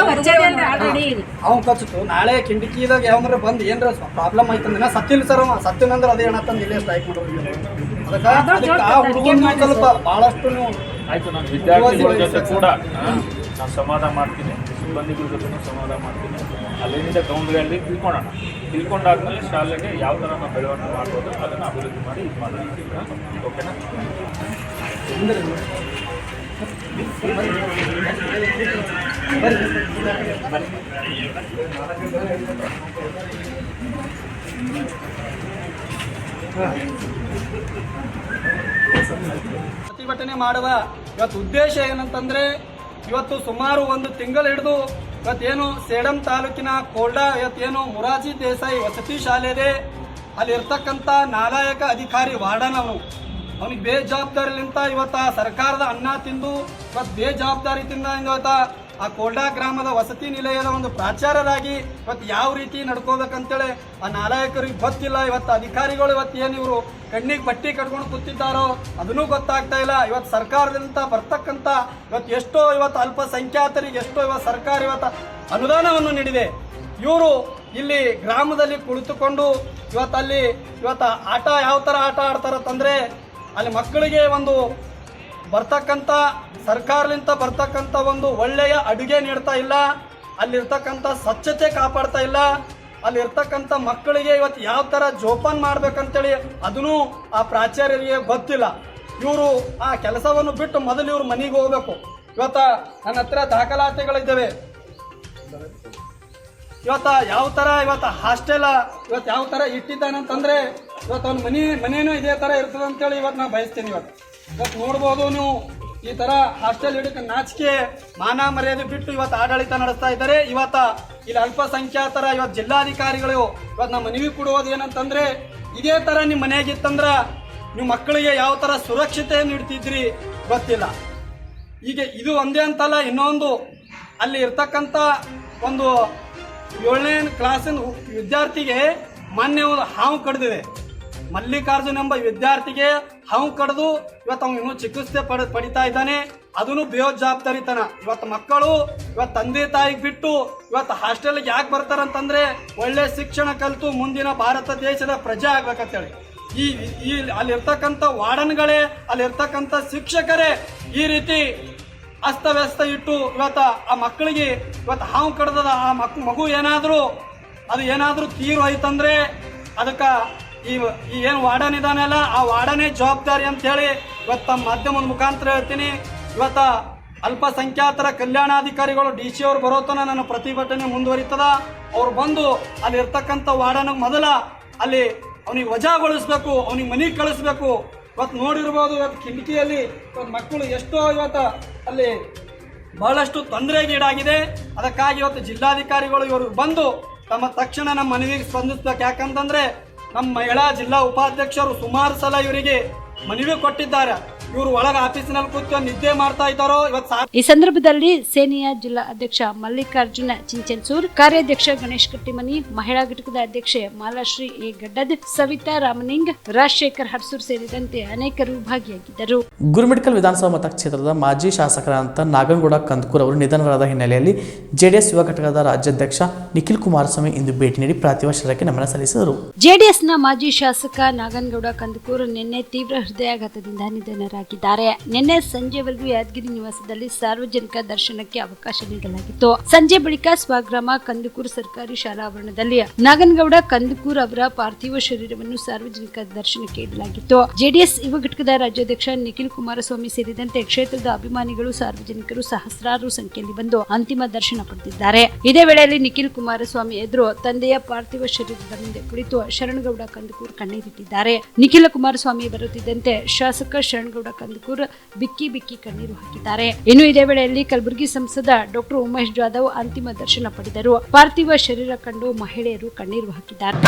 ಅವ್ನು ಕಚ್ಚಿತು ನಾಳೆ ಕಿಟಕಿದಾಗ ಯಾವಂದ್ರೆ ಬಂದು ಏನಾರ ಪ್ರಾಬ್ಲಮ್ ಆಯ್ತಂದ್ರೆ ಸತ್ತಿಲ್ಲ ಸರ್. ಅವ ಸತ್ತಿನಂದ್ರೆ ಅದೇ ಏನಂತಂದು ಇಲ್ಲೇ ಸ್ಟ್ರೈಕ್ ಮಾಡೋದು. ಅದಕ್ಕೆ ಆ ಹುಡುಗನ ಸ್ವಲ್ಪ ಭಾಳಷ್ಟು ನೀವು ಆಯಿತು. ನಾನು ವಿದ್ಯಾರ್ಥಿಗಳ ಜೊತೆ ಕೂಡ ನಾನು ಸಂವಾದ ಮಾಡ್ತೀನಿ, ಸಿಬ್ಬಂದಿಗಳ ಜೊತೆ ಸಂವಾದ ಮಾಡ್ತೀನಿ. ಅಲ್ಲೇನಿದೆ ಗ್ರೌಂಡ್ಗಳಲ್ಲಿ ತಿಳ್ಕೊಂಡಾದ್ಮೇಲೆ ಶಾಲೆಗೆ ಯಾವ ಥರ ನಾವು ಬೆಳವಣಿಗೆ ಮಾಡ್ಬೋದು ಅದನ್ನು ಅಭಿವೃದ್ಧಿ ಮಾಡಿ ಇದು ಮಾಡೋಣ. ಓಕೆನಾ? ಪ್ರತಿಭಟನೆ ಮಾಡುವ ಇವತ್ತು ಉದ್ದೇಶ ಏನಂತಂದ್ರೆ, ಇವತ್ತು ಸುಮಾರು 1 ತಿಂಗಳು ಹಿಡಿದು ಇವತ್ತೇನು ಸೇಡಂ ತಾಲೂಕಿನ ಕೋಲ್ಡಾ ಇವತ್ತೇನು ಮೊರಾರ್ಜಿ ದೇಸಾಯಿ ವಸತಿ ಶಾಲೆ ಇದೆ, ಅಲ್ಲಿ ಇರ್ತಕ್ಕಂಥ ನಾಲಾಯಕ ಅಧಿಕಾರಿ ವಾರ್ಡನ್ ಅವನಿಗೆ ಬೇಜವಾಬ್ದಾರಿಲಿಂತ ಇವತ್ತು ಸರ್ಕಾರದ ಅನ್ನ ತಿಂದು ಇವತ್ತು ಬೇಜವಾಬ್ದಾರಿಯಿಂದ ಇವತ್ತು ಆ ಕೋಲ್ಡಾ ಗ್ರಾಮದ ವಸತಿ ನಿಲಯದ ಒಂದು ಪ್ರಾಚಾರ್ಯರಾಗಿ ಇವತ್ತು ಯಾವ ರೀತಿ ನಡ್ಕೋಬೇಕಂತೇಳಿ ಆ ನಾಲಾಯಕರಿಗೆ ಗೊತ್ತಿಲ್ಲ. ಇವತ್ತು ಅಧಿಕಾರಿಗಳು ಇವತ್ತು ಏನು ಇವರು ಕಣ್ಣಿಗೆ ಬಟ್ಟೆ ಕಟ್ಕೊಂಡು ಕೂತಿದ್ದಾರೋ ಅದನ್ನೂ ಗೊತ್ತಾಗ್ತಾ ಇಲ್ಲ. ಇವತ್ತು ಸರ್ಕಾರದಿಂದ ಬರ್ತಕ್ಕಂಥ ಇವತ್ತು ಎಷ್ಟೋ ಇವತ್ತು ಅಲ್ಪಸಂಖ್ಯಾತರಿಗೆ ಎಷ್ಟೋ ಇವತ್ತು ಸರ್ಕಾರ ಇವತ್ತು ಅನುದಾನವನ್ನು ನೀಡಿದೆ. ಇವರು ಇಲ್ಲಿ ಗ್ರಾಮದಲ್ಲಿ ಕುಳಿತುಕೊಂಡು ಇವತ್ತು ಆಟ ಯಾವ ಥರ ಆಟ ಆಡ್ತಾರಂತಂದರೆ, ಅಲ್ಲಿ ಮಕ್ಕಳಿಗೆ ಒಂದು ಬರ್ತಕ್ಕಂಥ ಸರ್ಕಾರದಿಂದ ಬರ್ತಕ್ಕಂಥ ಒಂದು ಒಳ್ಳೆಯ ಅಡುಗೆ ನೀಡ್ತಾ ಇಲ್ಲ, ಅಲ್ಲಿರ್ತಕ್ಕಂಥ ಸ್ವಚ್ಛತೆ ಕಾಪಾಡ್ತಾ ಇಲ್ಲ, ಅಲ್ಲಿರ್ತಕ್ಕಂಥ ಮಕ್ಕಳಿಗೆ ಇವತ್ತು ಯಾವ ಥರ ಜೋಪಾನ ಮಾಡ್ಬೇಕಂತೇಳಿ ಅದನ್ನೂ ಆ ಪ್ರಾಚಾರ್ಯರಿಗೆ ಗೊತ್ತಿಲ್ಲ. ಇವರು ಆ ಕೆಲಸವನ್ನು ಬಿಟ್ಟು ಮೊದಲು ಇವ್ರು ಮನೆಗೆ ಹೋಗ್ಬೇಕು. ಇವತ್ತು ನನ್ನ ಹತ್ರ ದಾಖಲಾತಿಗಳಿದ್ದಾವೆ. ಇವತ್ತು ಯಾವ ಥರ ಇವತ್ತು ಹಾಸ್ಟೆಲ್ ಇವತ್ತು ಯಾವ ಥರ ಇಟ್ಟಿದ್ದಾನಂತಂದರೆ ಇವತ್ತು ಅವ್ನ ಮನೇನೂ ಇದೇ ಥರ ಇರ್ತದೆ ಅಂತೇಳಿ ಇವತ್ತು ನಾನು ಬಯಸ್ತೀನಿ. ಇವತ್ತು ನೋಡ್ಬೋದು ನೀವು ಈ ಥರ ಹಾಸ್ಟೆಲ್ ಹಿಡಿಕೆ ನಾಚಿಕೆ ಮಾನ ಮರ್ಯಾದೆ ಬಿಟ್ಟು ಇವತ್ತು ಆಡಳಿತ ನಡೆಸ್ತಾ ಇದ್ದಾರೆ. ಇವತ್ತು ಇಲ್ಲಿ ಅಲ್ಪಸಂಖ್ಯಾತರ ಇವತ್ತು ಜಿಲ್ಲಾಧಿಕಾರಿಗಳು ಇವತ್ತು ನಮ್ಮ ಮನವಿ ಕೊಡುವುದು ಏನಂತಂದರೆ, ಇದೇ ಥರ ನಿಮ್ಮ ಮನೆಯಾಗಿತ್ತಂದ್ರೆ ನೀವು ಮಕ್ಕಳಿಗೆ ಯಾವ ಥರ ಸುರಕ್ಷತೆ ನೀಡ್ತಿದ್ರಿ ಗೊತ್ತಿಲ್ಲ. ಈಗ ಇದು ಒಂದೇ ಅಂತಲ್ಲ, ಇನ್ನೊಂದು ಅಲ್ಲಿ ಇರ್ತಕ್ಕಂಥ ಒಂದು 7ನೇ ಕ್ಲಾಸಿನ ವಿದ್ಯಾರ್ಥಿಗೆ ಮೊನ್ನೆ ಒಂದು ಹಾವು ಕಡಿದಿದೆ. ಮಲ್ಲಿಕಾರ್ಜುನ್ ಎಂಬ ವಿದ್ಯಾರ್ಥಿಗೆ ಹಾವು ಕಡಿದು ಇವತ್ತು ಅವ್ನು ಇನ್ನೂ ಚಿಕಿತ್ಸೆ ಪಡಿತಾ ಇದ್ದಾನೆ. ಅದನ್ನು ಬೇಜವಾಬ್ದಾರಿತನ. ಇವತ್ತು ಮಕ್ಕಳು ಇವತ್ತು ತಂದೆ ತಾಯಿಗೆ ಬಿಟ್ಟು ಇವತ್ತು ಹಾಸ್ಟೆಲ್ಗೆ ಯಾಕೆ ಬರ್ತಾರಂತಂದ್ರೆ ಒಳ್ಳೆ ಶಿಕ್ಷಣ ಕಲಿತು ಮುಂದಿನ ಭಾರತ ದೇಶದ ಪ್ರಜೆ ಆಗ್ಬೇಕಂತೇಳಿ. ಈ ಅಲ್ಲಿರ್ತಕ್ಕಂಥ ವಾರ್ಡನ್ಗಳೇ ಅಲ್ಲಿರ್ತಕ್ಕಂಥ ಶಿಕ್ಷಕರೇ ಈ ರೀತಿ ಅಸ್ತವ್ಯಸ್ತ ಇಟ್ಟು ಇವತ್ತು ಆ ಮಕ್ಕಳಿಗೆ ಇವತ್ತು ಹಾವು ಕಡ್ದದ ಆ ಮಗು ಏನಾದರೂ ತೀರು ಆಯ್ತಂದ್ರೆ ಅದಕ್ಕೆ ಈ ಏನು ವಾರ್ಡನ್ ಇದಾನಲ್ಲ ಆ ವಾರ್ಡನೇ ಜವಾಬ್ದಾರಿ ಅಂತ ಹೇಳಿ ಇವತ್ತು ತಮ್ಮ ಮಾಧ್ಯಮದ ಮುಖಾಂತರ ಹೇಳ್ತೀನಿ. ಇವತ್ತು ಅಲ್ಪಸಂಖ್ಯಾತರ ಕಲ್ಯಾಣಾಧಿಕಾರಿಗಳು DC ಅವರು ಬರೋತನ ನನ್ನ ಪ್ರತಿಭಟನೆ ಮುಂದುವರಿತದ. ಅವ್ರು ಬಂದು ಅಲ್ಲಿ ಇರ್ತಕ್ಕಂಥ ವಾರ್ಡನಿಗೆ ಮೊದಲ ಅಲ್ಲಿ ಅವನಿಗೆ ವಜಾಗೊಳಿಸ್ಬೇಕು, ಅವನಿಗೆ ಮನೆಗೆ ಕಳಿಸ್ಬೇಕು. ಇವತ್ತು ನೋಡಿರ್ಬೋದು ಇವತ್ತು ಕಿಟಕಿಯಲ್ಲಿ ಇವತ್ತು ಮಕ್ಕಳು ಎಷ್ಟೋ ಇವತ್ತು ಅಲ್ಲಿ ಬಹಳಷ್ಟು ತೊಂದರೆಗೀಡಾಗಿದೆ. ಅದಕ್ಕಾಗಿ ಇವತ್ತು ಜಿಲ್ಲಾಧಿಕಾರಿಗಳು ಇವರು ಬಂದು ತಕ್ಷಣ ನಮ್ಮ ಮನವಿಗೆ ಸ್ಪಂದಿಸ್ಬೇಕು. ಯಾಕಂತಂದ್ರೆ ನಮ್ಮ ಮಹಿಳಾ ಜಿಲ್ಲಾ ಉಪಾಧ್ಯಕ್ಷರು ಸುಮಾರು ಸಲ ಇವರಿಗೆ ಮನವಿ ಕೊಟ್ಟಿದ್ದಾರೆ. ಇವರು ಒಳಗೆ ಆಫೀಸಿನಲ್ಲಿ ಕೂತ್ಕೊಂಡು ನಿದ್ದೆ ಮಾಡ್ತಾ ಇದ್ದಾರೋ ಇವತ್ತು. ಈ ಸಂದರ್ಭದಲ್ಲಿ ಸೇನೆಯ ಜಿಲ್ಲಾ ಅಧ್ಯಕ್ಷ ಮಲ್ಲಿಕಾರ್ಜುನ ಚಿಂಚನ್ಸೂರ್, ಕಾರ್ಯಾಧ್ಯಕ್ಷ ಗಣೇಶ್ ಕಟ್ಟಿಮನಿ, ಮಹಿಳಾ ಘಟಕದ ಅಧ್ಯಕ್ಷೆ ಮಾಲಾಶ್ರೀ ಎ ಗಡ್ಡದ್, ಸವಿತಾ ರಾಮನಿಂಗ್, ರಾಜಶೇಖರ್ ಹರ್ಸೂರ್ ಸೇರಿದಂತೆ ಅನೇಕರು ಭಾಗಿಯಾಗಿದ್ದರು. ಗುರುಮಿಟ್ಕಲ್ ವಿಧಾನಸಭಾ ಮತಕ್ಷೇತ್ರದ ಮಾಜಿ ಶಾಸಕರಾದಂಥ ನಾಗನಗೌಡ ಕಂದಕೂರ್ ಅವರು ನಿಧನರಾದ ಹಿನ್ನೆಲೆಯಲ್ಲಿ ಜೆಡಿಎಸ್ ಯುವ ಘಟಕದ ರಾಜ್ಯಾಧ್ಯಕ್ಷ ನಿಖಿಲ್ ಕುಮಾರಸ್ವಾಮಿ ಇಂದು ಭೇಟಿ ನೀಡಿ ಪಾರ್ಥಿವ ಶರೀರಕ್ಕೆ ನಮನ ಸಲ್ಲಿಸಿದರು. ಜೆಡಿಎಸ್ನ ಮಾಜಿ ಶಾಸಕ ನಾಗನಗೌಡ ಕಂದಕೂರ್ ನಿನ್ನೆ ತೀವ್ರ ಹೃದಯಾಘಾತದಿಂದ ನಿಧನರಾದರು. ಬಂಧಿತರಾಗಿದ್ದಾರೆ. ನಿನ್ನೆ ಸಂಜೆವರೆಗೂ ಯಾದಗಿರಿ ನಿವಾಸದಲ್ಲಿ ಸಾರ್ವಜನಿಕ ದರ್ಶನಕ್ಕೆ ಅವಕಾಶ ನೀಡಲಾಗಿತ್ತು. ಸಂಜೆ ಬಳಿಕ ಸ್ವಗ್ರಾಮ ಕಂದುಕೂರು ಸರ್ಕಾರಿ ಶಾಲಾ ಆವರಣದಲ್ಲಿ ನಾಗನಗೌಡ ಕಂದುಕೂರು ಅವರ ಪಾರ್ಥಿವ ಶರೀರವನ್ನು ಸಾರ್ವಜನಿಕ ದರ್ಶನಕ್ಕೆ ಇಡಲಾಗಿತ್ತು. ಜೆಡಿಎಸ್ ಯುವ ಘಟಕದ ರಾಜ್ಯಾಧ್ಯಕ್ಷ ನಿಖಿಲ್ ಕುಮಾರಸ್ವಾಮಿ ಸೇರಿದಂತೆ ಕ್ಷೇತ್ರದ ಅಭಿಮಾನಿಗಳು, ಸಾರ್ವಜನಿಕರು ಸಹಸ್ರಾರು ಸಂಖ್ಯೆಯಲ್ಲಿ ಬಂದು ಅಂತಿಮ ದರ್ಶನ ಪಡೆದಿದ್ದಾರೆ. ಇದೇ ವೇಳೆಯಲ್ಲಿ ನಿಖಿಲ್ ಕುಮಾರಸ್ವಾಮಿ ಎದುರು ತಂದೆಯ ಪಾರ್ಥಿವ ಶರೀರದ ಮುಂದೆ ಕುಳಿತು ಶರಣಗೌಡ ಕಂದುಕೂರು ಕಣ್ಣೀರಿಟ್ಟಿದ್ದಾರೆ. ನಿಖಿಲ ಕುಮಾರಸ್ವಾಮಿ ಬರುತ್ತಿದ್ದಂತೆ ಶಾಸಕ ಶರಣಗೌಡ ಕಂದುಕೂರು ಬಿಕ್ಕಿ ಬಿಕ್ಕಿ ಕಣ್ಣೀರು ಹಾಕಿದ್ದಾರೆ. ಇನ್ನು ಇದೇ ವೇಳೆಯಲ್ಲಿ ಕಲಬುರಗಿ ಸಂಸದ ಡಾಕ್ಟರ್ ಉಮೇಶ್ ಜಾಧವ್ ಅಂತಿಮ ದರ್ಶನ ಪಡೆದರು. ಪಾರ್ಥಿವ ಶರೀರ ಕಂಡು ಮಹಿಳೆಯರು ಕಣ್ಣೀರು ಹಾಕಿದ್ದಾರೆ.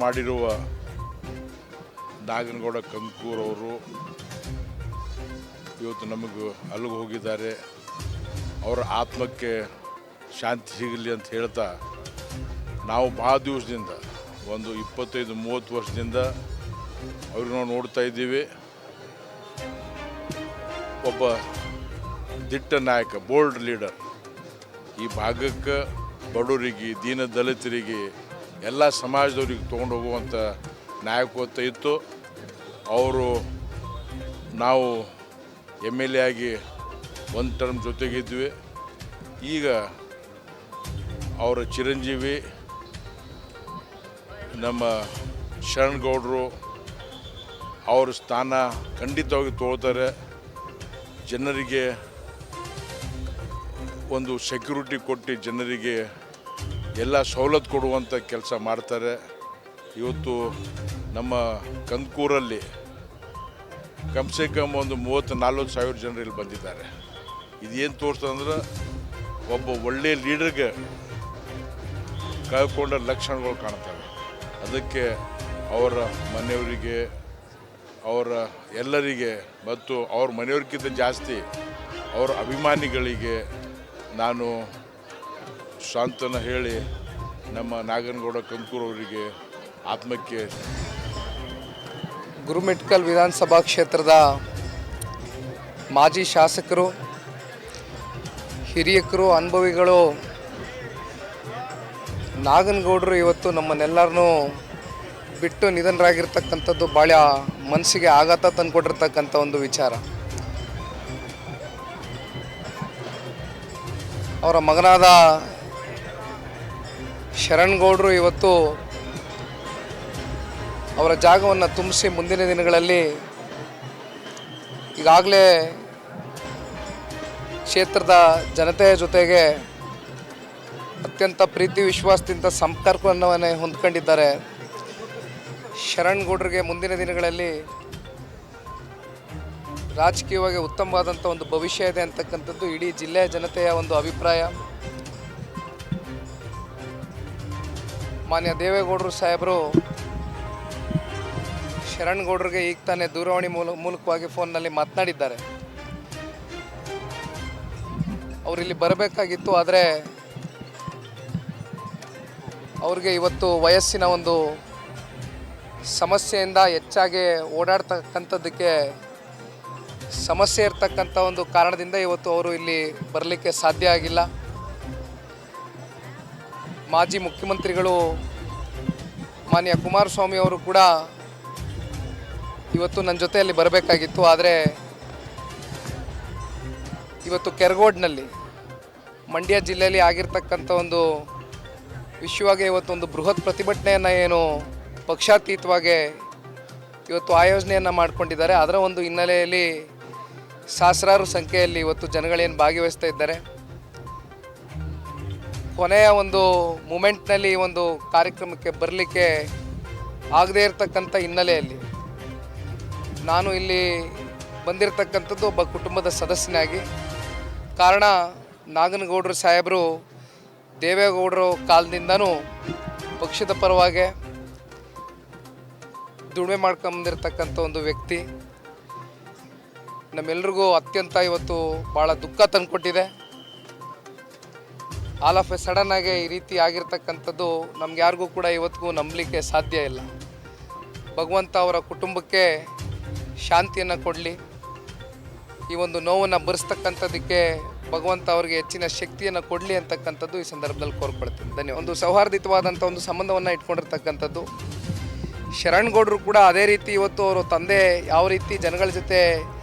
ಮಾಡಿರುವ ನಾಗನಗೌಡ ಕಂದುಕೂರು ಅವರು ಇವತ್ತು ನಮಗೆ ಅಲ್ಲಿಗೆ ಹೋಗಿದ್ದಾರೆ. ಅವರ ಆತ್ಮಕ್ಕೆ ಶಾಂತಿ ಸಿಗಲಿ ಅಂತ ಹೇಳ್ತಾ, ನಾವು ಭಾಳ ದಿವಸದಿಂದ ಒಂದು 25-30 ವರ್ಷದಿಂದ ಅವ್ರಿಗೆ ನಾವು ನೋಡ್ತಾ ಇದ್ದೀವಿ. ಒಬ್ಬ ದಿಟ್ಟ ನಾಯಕ, ಬೋಲ್ಡ್ ಲೀಡರ್. ಈ ಭಾಗಕ್ಕೆ ಬಡವರಿಗೆ, ದೀನ ದಲಿತರಿಗೆ, ಎಲ್ಲ ಸಮಾಜದವ್ರಿಗೆ ತೊಗೊಂಡು ಹೋಗುವಂಥ ನಾಯಕತ್ವ ಇತ್ತು. ಅವರು ನಾವು MLA ಆಗಿ ಒಂದು ಟರ್ಮ್ ಜೊತೆಗಿದ್ವಿ. ಈಗ ಅವರ ಚಿರಂಜೀವಿ ನಮ್ಮ ಶರಣಗೌಡರು ಅವ್ರ ಸ್ಥಾನ ಖಂಡಿತವಾಗಿ ತೊಗೊಳ್ತಾರೆ. ಜನರಿಗೆ ಒಂದು ಸೆಕ್ಯೂರಿಟಿ ಕೊಟ್ಟು ಜನರಿಗೆ ಎಲ್ಲ ಸವಲತ್ತು ಕೊಡುವಂಥ ಕೆಲಸ ಮಾಡ್ತಾರೆ. ಇವತ್ತು ನಮ್ಮ ಕಂದುಕೂರಲ್ಲಿ ಕಮ್ಸೆ ಕಮ್ ಒಂದು 30-40 ಸಾವಿರ ಜನರು ಇಲ್ಲಿ ಬಂದಿದ್ದಾರೆ. ಇದೇನು ತೋರಿಸ್ತಂದ್ರೆ ಒಬ್ಬ ಒಳ್ಳೆಯ ಲೀಡರ್ಗೆ ಕಳ್ಕೊಂಡ ಲಕ್ಷಣಗಳು ಕಾಣ್ತವೆ. ಅದಕ್ಕೆ ಅವರ ಮನೆಯವರಿಗೆ, ಅವರ ಎಲ್ಲರಿಗೆ ಮತ್ತು ಅವ್ರ ಮನೆಯವ್ರಿಗಿಂತ ಜಾಸ್ತಿ ಅವರ ಅಭಿಮಾನಿಗಳಿಗೆ ನಾನು ಸಾಂತ್ವನ ಹೇಳಿ ನಮ್ಮ ನಾಗನಗೌಡ ಕಂದುಕೂರು ಅವರಿಗೆ ಆತ್ಮಕ್ಕೆ. ಗುರುಮಿಟ್ಕಲ್ ವಿಧಾನಸಭಾ ಕ್ಷೇತ್ರದ ಮಾಜಿ ಶಾಸಕರು, ಹಿರಿಯಕರು, ಅನುಭವಿಗಳು ನಾಗನಗೌಡರು ಇವತ್ತು ನಮ್ಮನ್ನೆಲ್ಲರನ್ನೂ ಬಿಟ್ಟು ನಿಧನರಾಗಿರ್ತಕ್ಕಂಥದ್ದು ಭಾಳ ಮನಸ್ಸಿಗೆ ಆಘಾತ ತಂದುಕೊಟ್ಟಿರ್ತಕ್ಕಂಥ ಒಂದು ವಿಚಾರ. ಅವರ ಮಗನಾದ ಶರಣ್ಗೌಡರು ಇವತ್ತು ಅವರ ಜಾಗವನ್ನು ತುಂಬಿಸಿ ಮುಂದಿನ ದಿನಗಳಲ್ಲಿ ಈಗಾಗಲೇ ಕ್ಷೇತ್ರದ ಜನತೆಯ ಜೊತೆಗೆ ಅತ್ಯಂತ ಪ್ರೀತಿ ವಿಶ್ವಾಸದಿಂದ ಸಂಪರ್ಕವನ್ನು ಹೊಂದ್ಕೊಂಡಿದ್ದಾರೆ. ಶರಣ್ಗೌಡರಿಗೆ ಮುಂದಿನ ದಿನಗಳಲ್ಲಿ ರಾಜಕೀಯವಾಗಿ ಉತ್ತಮವಾದಂಥ ಒಂದು ಭವಿಷ್ಯ ಇದೆ ಅಂತಕ್ಕಂಥದ್ದು ಇಡೀ ಜಿಲ್ಲೆಯ ಜನತೆಯ ಒಂದು ಅಭಿಪ್ರಾಯ. ಮಾನ್ಯ ದೇವೇಗೌಡರು ಸಾಹೇಬರು ಶರಣ್ಗೌಡರಿಗೆ ಈಗ ತಾನೇ ದೂರವಾಣಿ ಮೂಲಕವಾಗಿ ಫೋನ್ನಲ್ಲಿ ಮಾತನಾಡಿದ್ದಾರೆ. ಅವರಿಲ್ಲಿ ಬರಬೇಕಾಗಿತ್ತು, ಆದರೆ ಅವ್ರಿಗೆ ಇವತ್ತು ವಯಸ್ಸಿನ ಒಂದು ಸಮಸ್ಯೆಯಿಂದ ಹೆಚ್ಚಾಗಿ ಓಡಾಡ್ತಕ್ಕಂಥದ್ದಕ್ಕೆ ಸಮಸ್ಯೆ ಇರ್ತಕ್ಕಂಥ ಒಂದು ಕಾರಣದಿಂದ ಇವತ್ತು ಅವರು ಇಲ್ಲಿ ಬರಲಿಕ್ಕೆ ಸಾಧ್ಯ ಆಗಿಲ್ಲ. ಮಾಜಿ ಮುಖ್ಯಮಂತ್ರಿಗಳು ಮಾನ್ಯ ಕುಮಾರಸ್ವಾಮಿ ಅವರು ಕೂಡ ಇವತ್ತು ನನ್ನ ಜೊತೆಯಲ್ಲಿ ಬರಬೇಕಾಗಿತ್ತು, ಆದರೆ ಇವತ್ತು ಕೆರಗೋಡ್ನಲ್ಲಿ ಮಂಡ್ಯ ಜಿಲ್ಲೆಯಲ್ಲಿ ಆಗಿರ್ತಕ್ಕಂಥ ಒಂದು ವಿಷಯವಾಗಿ ಇವತ್ತೊಂದು ಬೃಹತ್ ಪ್ರತಿಭಟನೆಯನ್ನು ಏನು ಪಕ್ಷಾತೀತವಾಗಿ ಇವತ್ತು ಆಯೋಜನೆಯನ್ನು ಮಾಡಿಕೊಂಡಿದ್ದಾರೆ. ಅದರ ಒಂದು ಹಿನ್ನೆಲೆಯಲ್ಲಿ ಸಹಸ್ರಾರು ಸಂಖ್ಯೆಯಲ್ಲಿ ಇವತ್ತು ಜನಗಳೇನು ಭಾಗವಹಿಸ್ತಾ ಇದ್ದಾರೆ. ಕೊನೆಯ ಒಂದು ಮೂಮೆಂಟ್ನಲ್ಲಿ ಈ ಒಂದು ಕಾರ್ಯಕ್ರಮಕ್ಕೆ ಬರಲಿಕ್ಕೆ ಆಗದೇ ಇರತಕ್ಕಂಥ ಹಿನ್ನೆಲೆಯಲ್ಲಿ ನಾನು ಇಲ್ಲಿ ಬಂದಿರತಕ್ಕಂಥದ್ದು ಒಬ್ಬ ಕುಟುಂಬದ ಸದಸ್ಯನಾಗಿ. ಕಾರಣ ನಾಗನಗೌಡರು ಸಾಹೇಬರು ದೇವೇಗೌಡರು ಕಾಲದಿಂದನೂ ಪಕ್ಷದ ಪರವಾಗಿ ದುಡಿಮೆ ಮಾಡ್ಕೊಂಬಂದಿರತಕ್ಕಂಥ ಒಂದು ವ್ಯಕ್ತಿ. ನಮ್ಮೆಲ್ರಿಗೂ ಅತ್ಯಂತ ಇವತ್ತು ಭಾಳ ದುಃಖ ತಂದುಕೊಟ್ಟಿದೆ. ಆಲ್ ಆಫ್ ಎ ಸಡನ್ನಾಗಿ ಈ ರೀತಿ ಆಗಿರ್ತಕ್ಕಂಥದ್ದು ನಮ್ಗೆ ಯಾರಿಗೂ ಕೂಡ ಇವತ್ತಿಗೂ ನಂಬಲಿಕ್ಕೆ ಸಾಧ್ಯ ಇಲ್ಲ. ಭಗವಂತ ಅವರ ಕುಟುಂಬಕ್ಕೆ ಶಾಂತಿಯನ್ನು ಕೊಡಲಿ. ಈ ಒಂದು ನೋವನ್ನು ಭರಿಸ್ತಕ್ಕಂಥದ್ದಕ್ಕೆ ಭಗವಂತ ಅವರಿಗೆ ಹೆಚ್ಚಿನ ಶಕ್ತಿಯನ್ನು ಕೊಡಲಿ ಅಂತಕ್ಕಂಥದ್ದು ಈ ಸಂದರ್ಭದಲ್ಲಿ ಕೋರ್ಕೊಳ್ತೀನಿ. ಧನ್ಯವಾದ. ಒಂದು ಸೌಹಾರ್ದಿತವಾದಂಥ ಒಂದು ಸಂಬಂಧವನ್ನು ಇಟ್ಕೊಂಡಿರ್ತಕ್ಕಂಥದ್ದು. ಶರಣ್ಗೌಡರು ಕೂಡ ಅದೇ ರೀತಿ ಇವತ್ತು ಅವರು ತಂದೆ ಯಾವ ರೀತಿ ಜನಗಳ ಜೊತೆ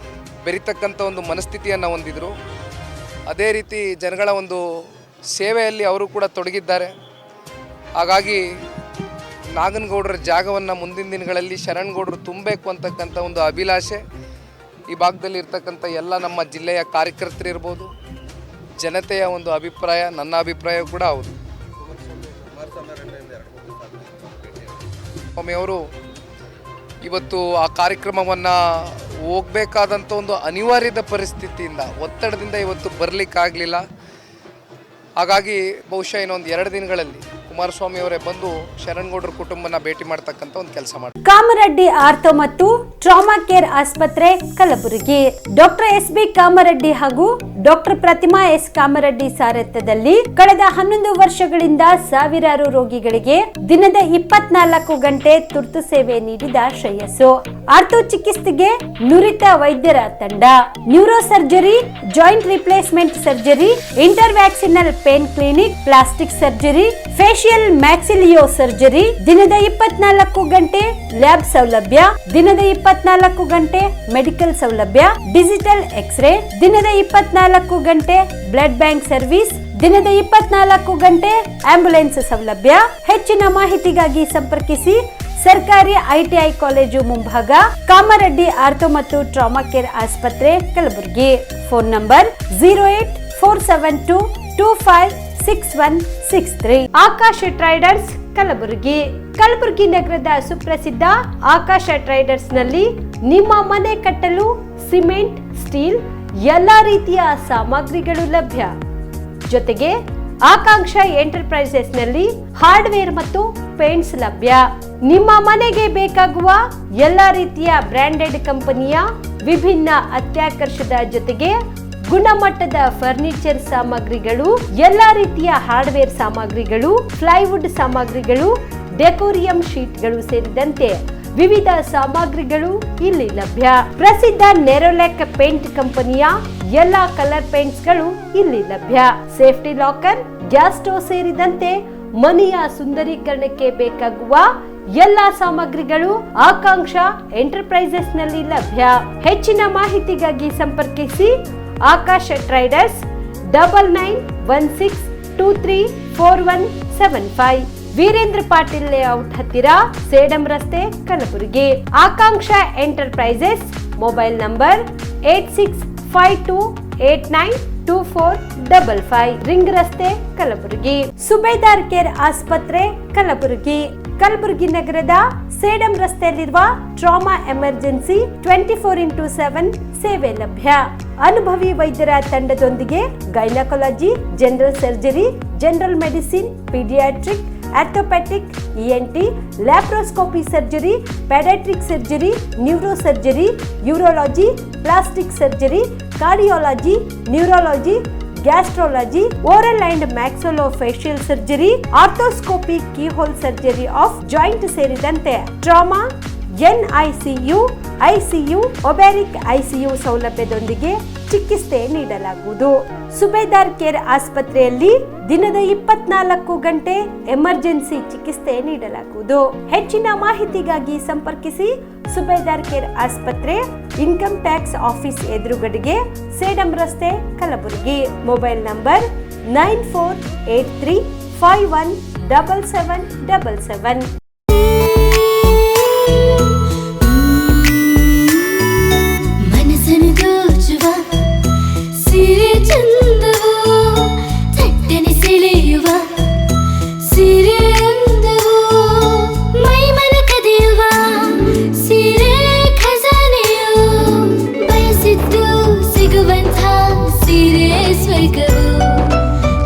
ಬೆರೀತಕ್ಕಂಥ ಒಂದು ಮನಸ್ಥಿತಿಯನ್ನು ಹೊಂದಿದ್ರು, ಅದೇ ರೀತಿ ಜನಗಳ ಒಂದು ಸೇವೆಯಲ್ಲಿ ಅವರು ಕೂಡ ತೊಡಗಿದ್ದಾರೆ. ಹಾಗಾಗಿ ನಾಗನಗೌಡರ ಜಾಗವನ್ನು ಮುಂದಿನ ದಿನಗಳಲ್ಲಿ ಶರಣ್ಗೌಡರು ತುಂಬಬೇಕು ಅಂತಕ್ಕಂಥ ಒಂದು ಅಭಿಲಾಷೆ ಈ ಭಾಗದಲ್ಲಿ ಇರ್ತಕ್ಕಂಥ ಎಲ್ಲ ನಮ್ಮ ಜಿಲ್ಲೆಯ ಕಾರ್ಯಕರ್ತರಿರ್ಬೋದು, ಜನತೆಯ ಒಂದು ಅಭಿಪ್ರಾಯ, ನನ್ನ ಅಭಿಪ್ರಾಯ ಕೂಡ ಹೌದು. ಸ್ವಾಮಿಯವರು ಇವತ್ತು ಆ ಕಾರ್ಯಕ್ರಮವನ್ನು ಹೋಗಬೇಕಾದಂಥ ಒಂದು ಅನಿವಾರ್ಯದ ಪರಿಸ್ಥಿತಿಯಿಂದ, ಒತ್ತಡದಿಂದ ಇವತ್ತು ಬರಲಿಕ್ಕಾಗಲಿಲ್ಲ. ಹಾಗಾಗಿ ಬಹುಶಃ ಇನ್ನೊಂದು 2 ದಿನಗಳಲ್ಲಿ ಕುಮಾರಸ್ವಾಮಿ ಅವರೇ ಬಂದು ಶರಣ್ಗೌಡರ ಕುಟುಂಬನ ಭೇಟಿ ಮಾಡ್ತಕ್ಕಂಥ ಒಂದು ಕೆಲಸ ಮಾಡಿ. ಕಾಮರೆಡ್ಡಿ ಆರ್ಥೋ ಮತ್ತು ಟ್ರಾಮಾ ಕೇರ್ ಆಸ್ಪತ್ರೆ ಕಲಬುರಗಿ. Doctor S B. ಕಾಮರೆಡ್ಡಿ ಹಾಗೂ ಡಾಕ್ಟರ್ ಪ್ರತಿಮಾ ಎಸ್. ಕಾಮರೆಡ್ಡಿ ಸಾರಥ್ಯದಲ್ಲಿ ಕಳೆದ 11 ವರ್ಷಗಳಿಂದ ಸಾವಿರಾರು ರೋಗಿಗಳಿಗೆ ದಿನದ 24 ಗಂಟೆ ತುರ್ತು ಸೇವೆ ನೀಡಿದ ಶ್ರೇಯಸ್ಸು. ಆರ್ಥೋ ಚಿಕಿತ್ಸೆಗೆ ನುರಿತ ವೈದ್ಯರ ತಂಡ, neuro surgery, joint replacement surgery, interventional pain clinic, plastic surgery, facial maxillo surgery, ದಿನದ 24 ಗಂಟೆ ಲ್ಯಾಬ್ ಸೌಲಭ್ಯ, ದಿನದ 24 ಗಂಟೆ ಮೆಡಿಕಲ್ ಸೌಲಭ್ಯ, ಡಿಜಿಟಲ್ ಎಕ್ಸ್ರೇ, ದಿನದ 24 ಗಂಟೆ ಬ್ಲಡ್ ಬ್ಯಾಂಕ್ ಸರ್ವಿಸ್, ದಿನದ 24 ಗಂಟೆ ಆಂಬ್ಯುಲೆನ್ಸ್ ಸೌಲಭ್ಯ. ಹೆಚ್ಚಿನ ಮಾಹಿತಿಗಾಗಿ ಸಂಪರ್ಕಿಸಿ ಸರ್ಕಾರಿ ಐಟಿಐ ಕಾಲೇಜು ಮುಂಭಾಗ, ಕಾಮರೆಡ್ಡಿ ಆರ್ಥೋ ಮತ್ತು ಟ್ರಾಮಾ ಕೇರ್ ಆಸ್ಪತ್ರೆ Kalaburagi. Phone number 08472256163. Akash traders Kalaburagi. Kalaburagi ನಗರದ ಸುಪ್ರಸಿದ್ಧ ಆಕಾಶ ಟ್ರೇಡರ್ಸ್ ನಲ್ಲಿ ನಿಮ್ಮ ಮನೆ ಕಟ್ಟಲು ಸಿಮೆಂಟ್, ಸ್ಟೀಲ್ ಎಲ್ಲಾ ರೀತಿಯ ಸಾಮಗ್ರಿಗಳು ಲಭ್ಯ. ಜೊತೆಗೆ ಆಕಾಂಕ್ಷ ಎಂಟರ್ಪ್ರೈಸಸ್ ನಲ್ಲಿ ಹಾರ್ಡ್ವೇರ್ ಮತ್ತು ಪೇಂಟ್ಸ್ ಲಭ್ಯ. ನಿಮ್ಮ ಮನೆಗೆ ಬೇಕಾಗುವ ಎಲ್ಲಾ ರೀತಿಯ ಬ್ರಾಂಡೆಡ್ ಕಂಪನಿಯ ವಿಭಿನ್ನ ಅತ್ಯಾಕರ್ಷದ ಜೊತೆಗೆ ಗುಣಮಟ್ಟದ ಫರ್ನಿಚರ್ ಸಾಮಗ್ರಿಗಳು, ಎಲ್ಲಾ ರೀತಿಯ ಹಾರ್ಡ್ವೇರ್ ಸಾಮಗ್ರಿಗಳು, ಪ್ಲೈವುಡ್ ಸಾಮಗ್ರಿಗಳು, ಡೆಕೋರಿಯಂ ಶೀಟ್ಗಳು ಸೇರಿದಂತೆ ವಿವಿಧ ಸಾಮಗ್ರಿಗಳು ಇಲ್ಲಿ ಲಭ್ಯ. ಪ್ರಸಿದ್ಧ ನೆರೋಲೆಕ್ ಪೇಂಟ್ ಕಂಪನಿಯ ಎಲ್ಲಾ ಕಲರ್ ಪೇಂಟ್ಸ್ಗಳು ಇಲ್ಲಿ ಲಭ್ಯ. ಸೇಫ್ಟಿ ಲಾಕರ್, ಗ್ಯಾಸ್ ಸ್ಟೋವ್ ಸೇರಿದಂತೆ ಮನೆಯ ಸುಂದರೀಕರಣಕ್ಕೆ ಬೇಕಾಗುವ ಎಲ್ಲಾ ಸಾಮಗ್ರಿಗಳು ಆಕಾಂಕ್ಷ ಎಂಟರ್ಪ್ರೈಸಸ್ ನಲ್ಲಿ ಲಭ್ಯ. ಹೆಚ್ಚಿನ ಮಾಹಿತಿಗಾಗಿ ಸಂಪರ್ಕಿಸಿ ಆಕಾಶ ಟ್ರೇಡರ್ಸ್ 9916234175, ವೀರೇಂದ್ರ ಪಾಟೀಲ್ ಲೇಔಟ್ ಹತ್ತಿರ, ಸೇಡಂ ರಸ್ತೆ, ಕಲಬುರಗಿ. ಆಕಾಂಕ್ಷ ಎಂಟರ್ಪ್ರೈಸಸ್ ಮೊಬೈಲ್ ನಂಬರ್ 8652892455, ರಿಂಗ್ ರಸ್ತೆ, ಕಲಬುರಗಿ. ಸುಬೇದಾರ್ ಕೇರ್ ಆಸ್ಪತ್ರೆ, ಕಲಬುರಗಿ. ಕಲಬುರಗಿ ನಗರದ ಸೇಡಂ ರಸ್ತೆಯಲ್ಲಿರುವ ಟ್ರಾಮಾ ಎಮರ್ಜೆನ್ಸಿ 24x7 ಸೇವೆ ಲಭ್ಯ. ಅನುಭವಿ ವೈದ್ಯರ ತಂಡದೊಂದಿಗೆ gynaecology, general surgery, general medicine, paediatric, orthopaedic, ENT, laparoscopy surgery, paediatric surgery, neuro surgery, urology, plastic surgery, cardiology, neurology, gastrology, oral and maxillofacial surgery, arthroscopy, keyhole surgery of joint ಸೇರಿದಂತೆ trauma, NICU, ICU, obstetric ICU ಸೌಲಭ್ಯದೊಂದಿಗೆ ಚಿಕಿತ್ಸೆ ನೀಡಲಾಗುವುದು. ಸುಬೇದಾರ್ care ಆಸ್ಪತ್ರೆಯಲ್ಲಿ ದಿನದ 24 ಗಂಟೆ emergency ಚಿಕಿತ್ಸೆ ನೀಡಲಾಗುವುದು. ಹೆಚ್ಚಿನ ಮಾಹಿತಿಗಾಗಿ ಸಂಪರ್ಕಿಸಿ ಸುಬೇದಾರ್ ಕೇರ್ ಆಸ್ಪತ್ರೆ, ಇನ್ಕಮ್ ಟ್ಯಾಕ್ಸ್ ಆಫೀಸ್ ಎದುರುಗಡೆಗೆ, ಸೇಡಂ ರಸ್ತೆ, ಕಲಬುರಗಿ. Mobile number 9483517777.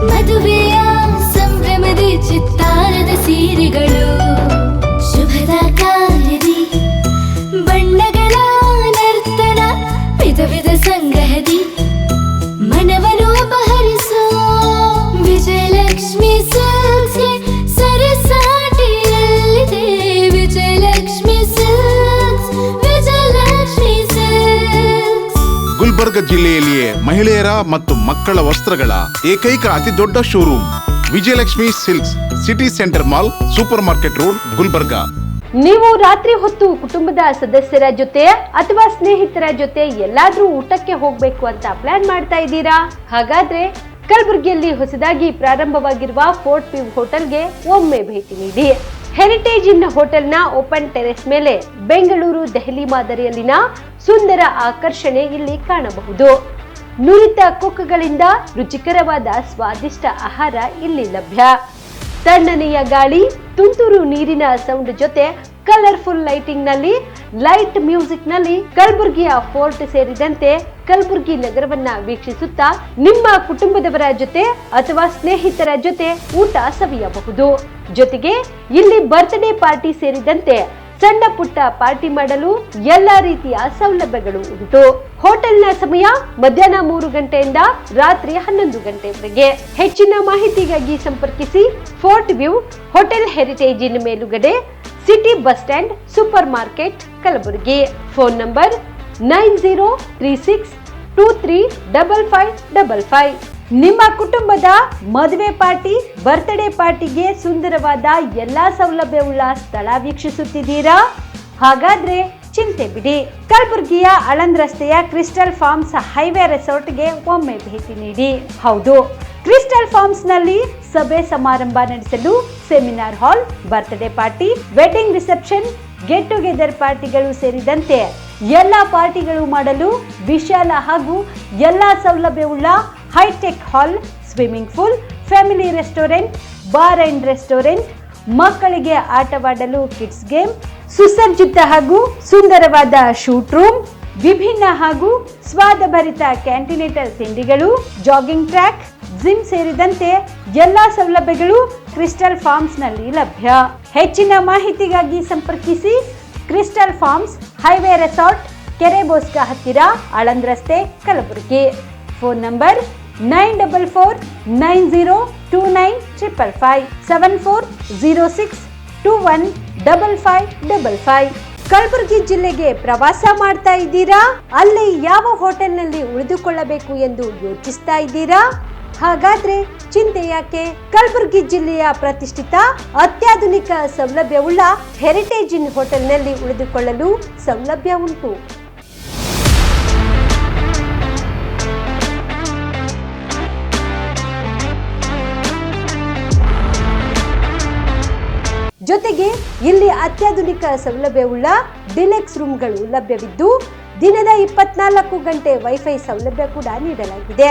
ಮದುವೆಯ ಸಂಭ್ರಮದ ಚಿತ್ತಾರದ ಸೀರೆಗಳು, ಶುಭದ ಕಾರ್ಯದಿ ಬಣ್ಣಗಳ ನರ್ತನ, ವಿಧ ವಿಧ ಸಂಗ್ರಹದಿ ಮನವನ್ನು ಅಪಹರಿಸೋ ವಿಜಯಲಕ್ಷ್ಮಿ ಸಿಲ್ಕ್ಸ್ಗೆ ಸರಸಾಟಿಯಲ್ಲಿದೆ. Vijayalakshmi silks, Vijayalakshmi silks. ಗುಲ್ಬರ್ಗ ಜಿಲ್ಲೆಯಲ್ಲಿಯೇ ಮಹಿಳೆಯರ ಮತ್ತು ಮಕ್ಕಳ ವಸ್ತ್ರಗಳ ಏಕೈಕ ಅತಿ ದೊಡ್ಡ showroom Vijayalakshmi silks, city centre mall, supermarket road, Gulbarga. ನೀವು ರಾತ್ರಿ ಹೊತ್ತು ಕುಟುಂಬದ ಸದಸ್ಯರ ಜೊತೆ ಅಥವಾ ಸ್ನೇಹಿತರ ಜೊತೆ ಎಲ್ಲಾದ್ರೂ ಊಟಕ್ಕೆ ಹೋಗ್ಬೇಕು ಅಂತ ಪ್ಲಾನ್ ಮಾಡ್ತಾ ಇದ್ದೀರಾ? ಹಾಗಾದ್ರೆ ಕಲಬುರಗಿಯಲ್ಲಿ ಹೊಸದಾಗಿ ಪ್ರಾರಂಭವಾಗಿರುವ ಫೋರ್ಟ್ ವ್ಯೂ ಹೋಟೆಲ್ಗೆ ಒಮ್ಮೆ ಭೇಟಿ ನೀಡಿ. ಹೆರಿಟೇಜ್ ಇನ್ ಹೋಟೆಲ್ನ ಓಪನ್ ಟೆರೆಸ್ ಮೇಲೆ ಬೆಂಗಳೂರು, ದೆಹಲಿ ಮಾದರಿಯಲ್ಲಿನ ಸುಂದರ ಆಕರ್ಷಣೆ ಇಲ್ಲಿ ಕಾಣಬಹುದು. ನುರಿತ ಕುಕ್ಗಳಿಂದ ರುಚಿಕರವಾದ ಸ್ವಾದಿಷ್ಟ ಆಹಾರ ಇಲ್ಲಿ ಲಭ್ಯ. ತಣ್ಣನೆಯ ಗಾಳಿ, ತುಂತುರು ನೀರಿನ ಸೌಂಡ್ ಜೊತೆ ಕಲರ್ಫುಲ್ ಲೈಟಿಂಗ್ ನಲ್ಲಿ, ಲೈಟ್ ಮ್ಯೂಸಿಕ್ ನಲ್ಲಿ ಕಲಬುರಗಿಯ ಫೋರ್ಟ್ ಸೇರಿದಂತೆ ಕಲಬುರಗಿ ನಗರವನ್ನ ವೀಕ್ಷಿಸುತ್ತಾ ನಿಮ್ಮ ಕುಟುಂಬದವರ ಜೊತೆ ಅಥವಾ ಸ್ನೇಹಿತರ ಜೊತೆ ಊಟ ಸವಿಯಬಹುದು. ಜೊತೆಗೆ ಇಲ್ಲಿ ಬರ್ತ್ಡೇ ಪಾರ್ಟಿ ಸೇರಿದಂತೆ ಸಣ್ಣ ಪುಟ್ಟ ಪಾರ್ಟಿ ಮಾಡಲು ಎಲ್ಲಾ ರೀತಿಯ ಸೌಲಭ್ಯಗಳು ಉಂಟು. ಹೋಟೆಲ್ನ ಸಮಯ ಮಧ್ಯಾಹ್ನ 3 ಗಂಟೆಯಿಂದ ರಾತ್ರಿ 11 ಗಂಟೆವರೆಗೆ. ಹೆಚ್ಚಿನ ಮಾಹಿತಿಗಾಗಿ ಸಂಪರ್ಕಿಸಿ ಫೋರ್ಟ್ ವ್ಯೂ ಹೋಟೆಲ್, ಹೆರಿಟೇಜಿನ ಮೇಲುಗಡೆ, city bus stand, supermarket, Kalaburagi. Phone number 9036235555. ನಿಮ್ಮ ಕುಟುಂಬದ ಮದುವೆ ಪಾರ್ಟಿ, ಬರ್ತ್ಡೇ ಪಾರ್ಟಿಗೆ ಸುಂದರವಾದ ಎಲ್ಲಾ ಸೌಲಭ್ಯವುಳ್ಳ ಸ್ಥಳ ವೀಕ್ಷಿಸುತ್ತಿದ್ದೀರಾ? ಹಾಗಾದ್ರೆ ಚಿಂತೆ ಬಿಡಿ. ಕಲಬುರಗಿಯ ಆಳಂದ್ ರಸ್ತೆಯ ಕ್ರಿಸ್ಟಲ್ ಫಾರ್ಮ್ಸ್ ಹೈವೇ ರೆಸಾರ್ಟ್ಗೆ ಒಮ್ಮೆ ಭೇಟಿ ನೀಡಿ. ಹೌದು, ಕ್ರಿಸ್ಟಲ್ ಫಾರ್ಮ್ಸ್ ನಲ್ಲಿ ಸಭೆ ಸಮಾರಂಭ ನಡೆಸಲು seminar hall, birthday party, wedding reception, get together ಪಾರ್ಟಿಗಳು ಸೇರಿದಂತೆ ಎಲ್ಲಾ ಪಾರ್ಟಿಗಳು ಮಾಡಲು ವಿಶಾಲ ಹಾಗೂ ಎಲ್ಲಾ ಸೌಲಭ್ಯವುಳ್ಳ hitech hall, swimming pool, family restaurant, bar and restaurant, ಮಕ್ಕಳಿಗೆ ಆಟವಾಡಲು ಕಿಡ್ಸ್ ಗೇಮ್, ಸುಸಜ್ಜಿತ ಹಾಗೂ ಸುಂದರವಾದ ಶೂಟ್ ರೂಮ್, ವಿಭಿನ್ನ ಹಾಗೂ ಸ್ವಾದಭರಿತ ಕ್ಯಾಂಟಿನೇಟಲ್ ತಿಂಡಿಗಳು, ಜಾಗಿಂಗ್ ಟ್ರ್ಯಾಕ್, ಜಿಮ್ ಸೇರಿದಂತೆ ಎಲ್ಲಾ ಸೌಲಭ್ಯಗಳು ಕ್ರಿಸ್ಟಲ್ ಫಾರ್ಮ್ಸ್ ನಲ್ಲಿ ಲಭ್ಯ. ಹೆಚ್ಚಿನ ಮಾಹಿತಿಗಾಗಿ ಸಂಪರ್ಕಿಸಿ ಕ್ರಿಸ್ಟಲ್ ಫಾರ್ಮ್ಸ್ ಹೈವೇ ರೆಸಾರ್ಟ್, ಕೆರೆ ಬೋಸ್ಕ ಹತ್ತಿರ, ಆಳಂದ್ ರಸ್ತೆ, ಕಲಬುರಗಿ. Phone number 9490295555 7406215555. ಕಲಬುರಗಿ ಜಿಲ್ಲೆಗೆ ಪ್ರವಾಸ ಮಾಡ್ತಾ ಇದ್ದೀರಾ? ಅಲ್ಲಿ ಯಾವ ಹೋಟೆಲ್ನಲ್ಲಿ ಉಳಿದುಕೊಳ್ಳಬೇಕು ಎಂದು ಯೋಚಿಸ್ತಾ ಇದ್ದೀರಾ? ಹಾಗಾದ್ರೆ ಚಿಂತೆ ಯಾಕೆ? ಕಲಬುರಗಿ ಜಿಲ್ಲೆಯ ಪ್ರತಿಷ್ಠಿತ ಅತ್ಯಾಧುನಿಕ ಸೌಲಭ್ಯವುಳ್ಳ ಹೆರಿಟೇಜ್ ಇನ್ ಹೋಟೆಲ್ನಲ್ಲಿ ಉಳಿದುಕೊಳ್ಳಲು ಸೌಲಭ್ಯ ಉಂಟು. ಜೊತೆಗೆ ಇಲ್ಲಿ ಅತ್ಯಾಧುನಿಕ ಸೌಲಭ್ಯವುಳ್ಳ ಡಿಲೆಕ್ಸ್ ರೂಮ್ಗಳು ಲಭ್ಯವಿದ್ದು ದಿನದ 24 ಗಂಟೆ ವೈಫೈ ಸೌಲಭ್ಯ ಕೂಡ ನೀಡಲಾಗಿದೆ.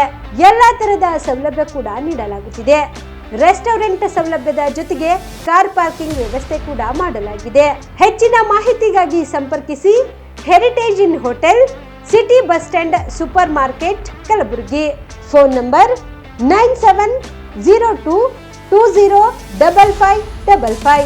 ಎಲ್ಲಾ ತರದ ಸೌಲಭ್ಯ ಕೂಡ ನೀಡಲಾಗುತ್ತಿದೆ. ರೆಸ್ಟೋರೆಂಟ್ ಸೌಲಭ್ಯದ ಜೊತೆಗೆ ಕಾರ್ ಪಾರ್ಕಿಂಗ್ ವ್ಯವಸ್ಥೆ ಕೂಡ ಮಾಡಲಾಗಿದೆ. ಹೆಚ್ಚಿನ ಮಾಹಿತಿಗಾಗಿ ಸಂಪರ್ಕಿಸಿ heritage inn hotel, city bus stand, supermarket, Kalaburagi. Phone number 9702205555.